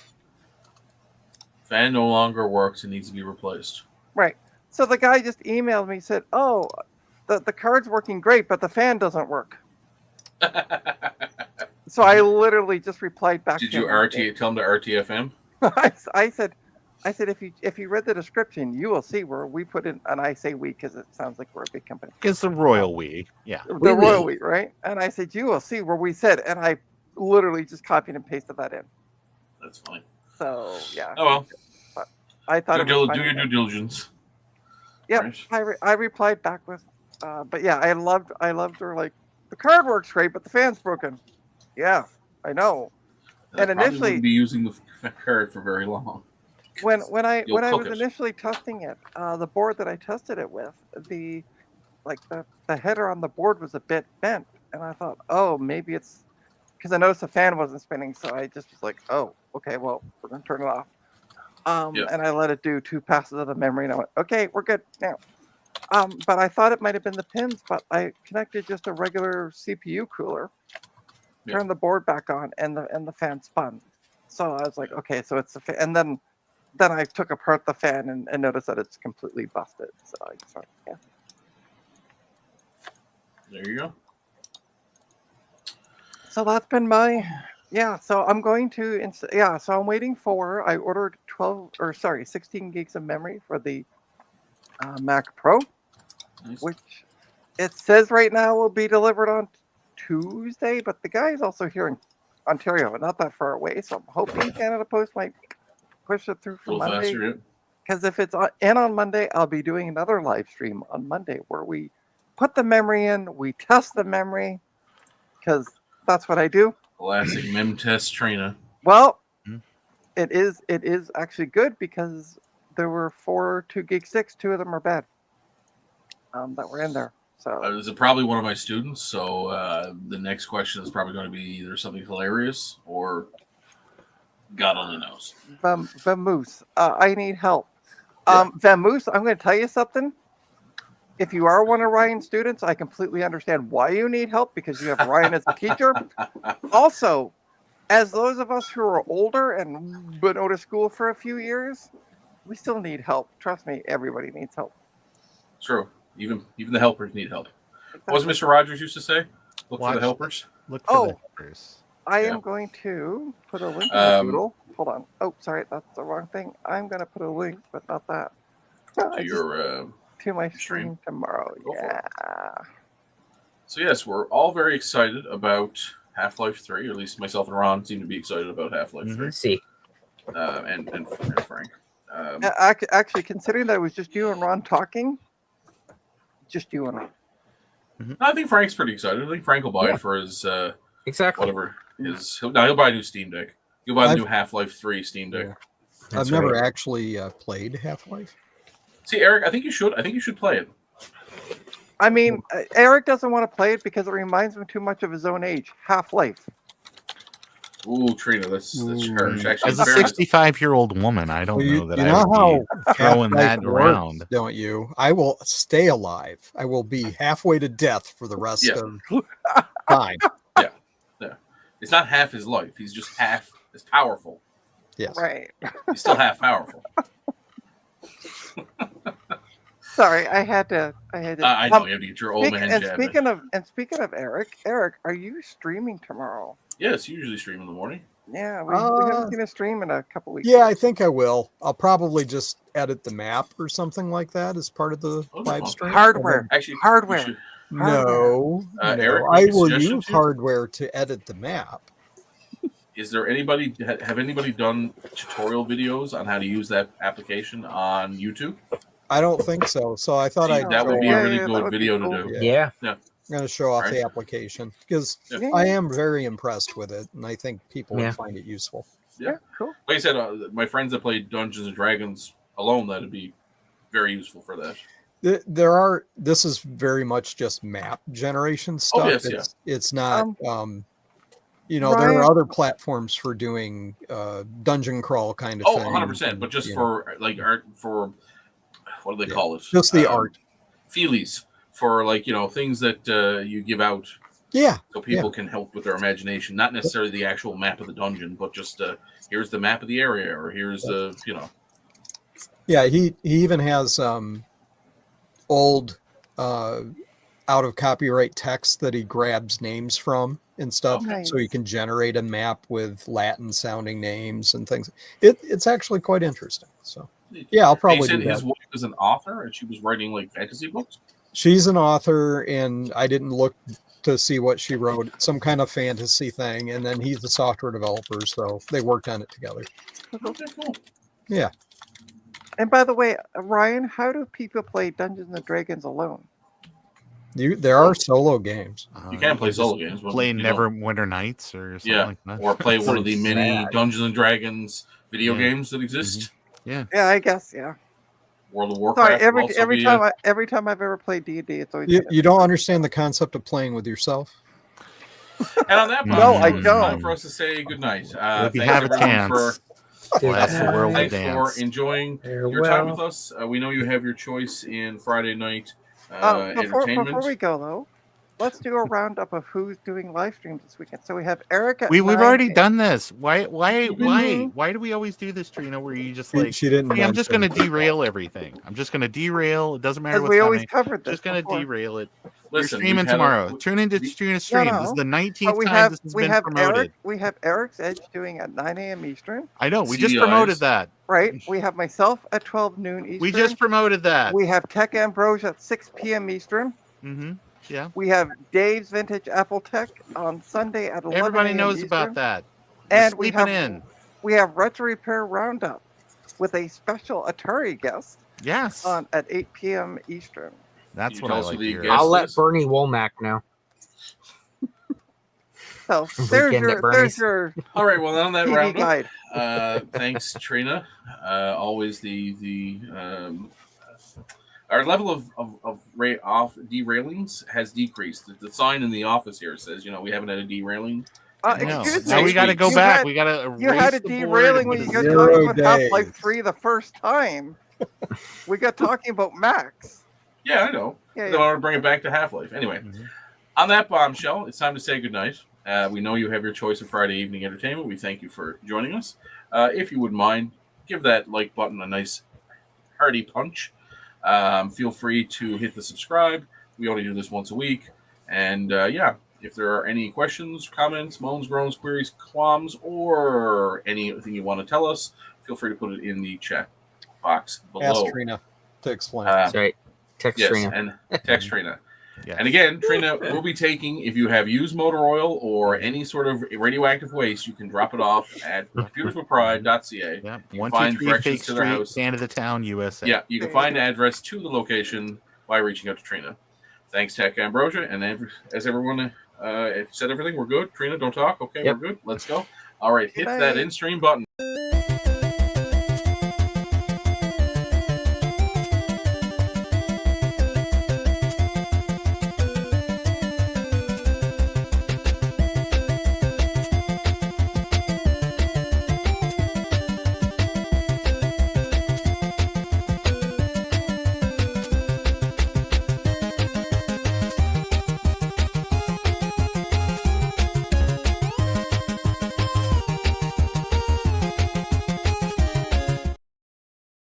Speaker 3: Fan no longer works and needs to be replaced.
Speaker 5: Right. So the guy just emailed me, said, "Oh, the card's working great, but the fan doesn't work." So I literally just replied back.
Speaker 3: Did you tell him to RTFM?
Speaker 5: I said, if you read the description, you will see where we put in, and I say we because it sounds like we're a big company.
Speaker 2: It's the royal we, yeah.
Speaker 5: The royal we, right? And I said, you will see where we said, and I literally just copied and pasted that in.
Speaker 3: That's fine.
Speaker 5: So yeah.
Speaker 3: Oh well.
Speaker 5: But I thought
Speaker 3: do your due diligence.
Speaker 5: Yeah, right. I replied back with, but yeah, I loved her. Like, the card works great, but the fan's broken. Yeah, I know.
Speaker 3: And initially, wouldn't be using the card for very long.
Speaker 5: When I was initially testing it, the board that I tested it with, the header on the board was a bit bent, and I thought, oh, maybe it's because I noticed the fan wasn't spinning, so I just was like, oh, okay, well, we're gonna turn it off. And I let it do 2 passes of the memory, and I went, okay, we're good now. But I thought it might have been the pins, but I connected just a regular CPU cooler, turned the board back on, and the fan spun. So I was like, okay, so it's the fan, and then I took apart the fan and noticed that it's completely busted. So I just went, yeah.
Speaker 3: There you go.
Speaker 5: So that's been my, so I'm going to, so I'm waiting for, I ordered 16 gigs of memory for the Mac Pro, which it says right now will be delivered on Tuesday, but the guy is also here in Ontario, not that far away, so I'm hoping Canada Post might push it through for Monday. Because if it's in on Monday, I'll be doing another live stream on Monday where we put the memory in, we test the memory, because that's what I do.
Speaker 3: Classic mem test Trina.
Speaker 5: Well, it is actually good because there were 4 2 gig sticks, 2 of them are bad. That were in there. So
Speaker 3: this is probably one of my students. So the next question is probably going to be either something hilarious or God only knows.
Speaker 5: Vamoose, I need help. Vamoose, I'm going to tell you something. If you are one of Ryan's students, I completely understand why you need help because you have Ryan as a teacher. Also, as those of us who are older and been out of school for a few years, we still need help. Trust me, everybody needs help.
Speaker 3: True. Even the helpers need help. What was Mr. Rogers used to say? Look for the helpers.
Speaker 2: Look for the helpers.
Speaker 5: I am going to put a link in the doodle. Hold on. Oh, sorry, that's the wrong thing. I'm going to put a link, but not that. To my stream tomorrow. Yeah.
Speaker 3: So yes, we're all very excited about Half-Life 3, or at least myself and Ron seem to be excited about Half-Life 3.
Speaker 1: See.
Speaker 3: And Frank.
Speaker 5: Actually, considering that it was just you and Ron talking, just you and Ron.
Speaker 3: I think Frank's pretty excited. I think Frank will buy it for his whatever his. He'll buy a new Steam Deck. He'll buy the new Half-Life 3 Steam Deck.
Speaker 4: Yeah. I've never actually played Half-Life.
Speaker 3: See, Eric, I think you should play it.
Speaker 5: I mean, Eric doesn't want to play it because it reminds him too much of his own age. Half-Life.
Speaker 3: Ooh, Trina, that's harsh. Actually,
Speaker 2: as a 65-year-old woman, I don't know that I would be throwing that around.
Speaker 4: Don't you? I will stay alive. I will be halfway to death for the rest of time.
Speaker 3: Yeah. It's not half his life. He's just half as powerful.
Speaker 4: Yes.
Speaker 5: Right.
Speaker 3: He's still half powerful.
Speaker 5: Sorry, I had to.
Speaker 3: I know you have to get your old man jab.
Speaker 5: Speaking of Eric, are you streaming tomorrow?
Speaker 3: Yes, usually stream in the morning.
Speaker 5: Yeah, we haven't seen a stream in a couple weeks.
Speaker 4: Yeah, I think I will. I'll probably just edit the map or something like that as part of the live stream.
Speaker 5: Hardware.
Speaker 3: Actually,
Speaker 5: hardware.
Speaker 4: No,
Speaker 3: Eric,
Speaker 4: I will use hardware to edit the map.
Speaker 3: Is there anybody? Have anybody done tutorial videos on how to use that application on YouTube?
Speaker 4: I don't think so. So I thought
Speaker 3: that would be a really good video to do.
Speaker 1: Yeah.
Speaker 4: I'm going to show off the application because I am very impressed with it, and I think people would find it useful.
Speaker 3: Yeah,
Speaker 5: cool.
Speaker 3: Like I said, my friends that play Dungeons and Dragons alone, that'd be very useful for that.
Speaker 4: This is very much just map generation stuff.
Speaker 3: Oh, yes,
Speaker 4: it's not. There are other platforms for doing dungeon crawl kind of thing.
Speaker 3: 100%. But just for like art, for what do they call it?
Speaker 4: Just the art.
Speaker 3: Feelies for things that you give out.
Speaker 4: Yeah.
Speaker 3: So people can help with their imagination, not necessarily the actual map of the dungeon, but just here's the map of the area, or here's the
Speaker 4: Yeah, he even has old out of copyright text that he grabs names from and stuff, so you can generate a map with Latin sounding names and things. It's actually quite interesting. So yeah, I'll probably do that.
Speaker 3: His wife is an author, and she was writing like fantasy books.
Speaker 4: She's an author, and I didn't look to see what she wrote. Some kind of fantasy thing, and then he's a software developer, so they worked on it together.
Speaker 3: Okay, cool.
Speaker 4: Yeah.
Speaker 5: And by the way, Ryan, how do people play Dungeons and Dragons alone?
Speaker 4: There are solo games.
Speaker 3: You can play solo games.
Speaker 2: Play Neverwinter Nights or something like that.
Speaker 3: Or play one of the many Dungeons and Dragons video games that exist.
Speaker 2: Yeah.
Speaker 5: Yeah, I guess. Yeah.
Speaker 3: World of Warcraft.
Speaker 5: Sorry, every time I've ever played D&D, it's always
Speaker 4: you don't understand the concept of playing with yourself.
Speaker 3: And on that,
Speaker 5: no, I
Speaker 3: it's
Speaker 5: don't.
Speaker 3: time for us to say goodnight.
Speaker 2: If you have a chance,
Speaker 3: thanks for enjoying your time with us. We know you have your choice in Friday night entertainment.
Speaker 5: Before we go though, let's do a roundup of who's doing live streams this weekend. So we have Eric.
Speaker 2: We've already done this. Why do we always do this, Trina? Where you just like
Speaker 4: she didn't.
Speaker 2: Hey, I'm just going to derail everything. I'm just going to derail. It doesn't matter what's
Speaker 5: we
Speaker 2: coming.
Speaker 5: always covered this.
Speaker 2: Just going to derail it.
Speaker 3: Listen,
Speaker 2: You're streaming tomorrow. Tune into Trina's stream. This is the 19th time this has been promoted.
Speaker 5: We have Eric's Edge doing at 9 a.m. Eastern.
Speaker 2: I know. We just promoted that.
Speaker 5: Right. We have myself at 12 noon Eastern.
Speaker 2: We just promoted that.
Speaker 5: We have Tech Ambrosia at 6 p.m. Eastern.
Speaker 2: Mm-hmm. Yeah.
Speaker 5: We have Dave's Vintage Apple Tech on Sunday at 11
Speaker 2: Everybody knows
Speaker 5: Eastern.
Speaker 2: about that.
Speaker 5: And we have Retro Repair Roundup with a special Atari guest.
Speaker 2: Yes.
Speaker 5: At 8 p.m. Eastern.
Speaker 2: That's what I like to hear.
Speaker 1: I'll let Bernie Womack know.
Speaker 5: So there's your
Speaker 3: all right. Well, on that
Speaker 5: TV
Speaker 3: roundup, thanks, Trina. Always the our level of rate off derailings has decreased. The sign in the office here says, we haven't had a derailing.
Speaker 5: Excuse me.
Speaker 2: Now we got to go back. We got to.
Speaker 5: You had a derailing when you got talking about Half-Life 3 the first time. We got talking about Max.
Speaker 3: Yeah, I know. I want to bring it back to Half-Life. Anyway, on that bombshell, it's time to say goodnight. We know you have your choice of Friday evening entertainment. We thank you for joining us. If you would mind, give that like button a nice hearty punch. Feel free to hit the subscribe. We only do this once a week. And if there are any questions, comments, moans, groans, queries, qualms, or anything you want to tell us, feel free to put it in the chat box below.
Speaker 4: Ask Trina to explain.
Speaker 1: That's right. Text Trina.
Speaker 3: And text Trina.
Speaker 2: Yes.
Speaker 3: And again, Trina will be taking, if you have used motor oil or any sort of radioactive waste, you can drop it off at computerswithpride.ca.
Speaker 2: Yeah, 123 Fake Street, Canada Town, USA.
Speaker 3: Yeah, you can find address to the location by reaching out to Trina. Thanks, Tech Ambrosia. And as everyone said everything, we're good. Trina, don't talk. Okay, we're good. Let's go. All right, hit that in-stream button.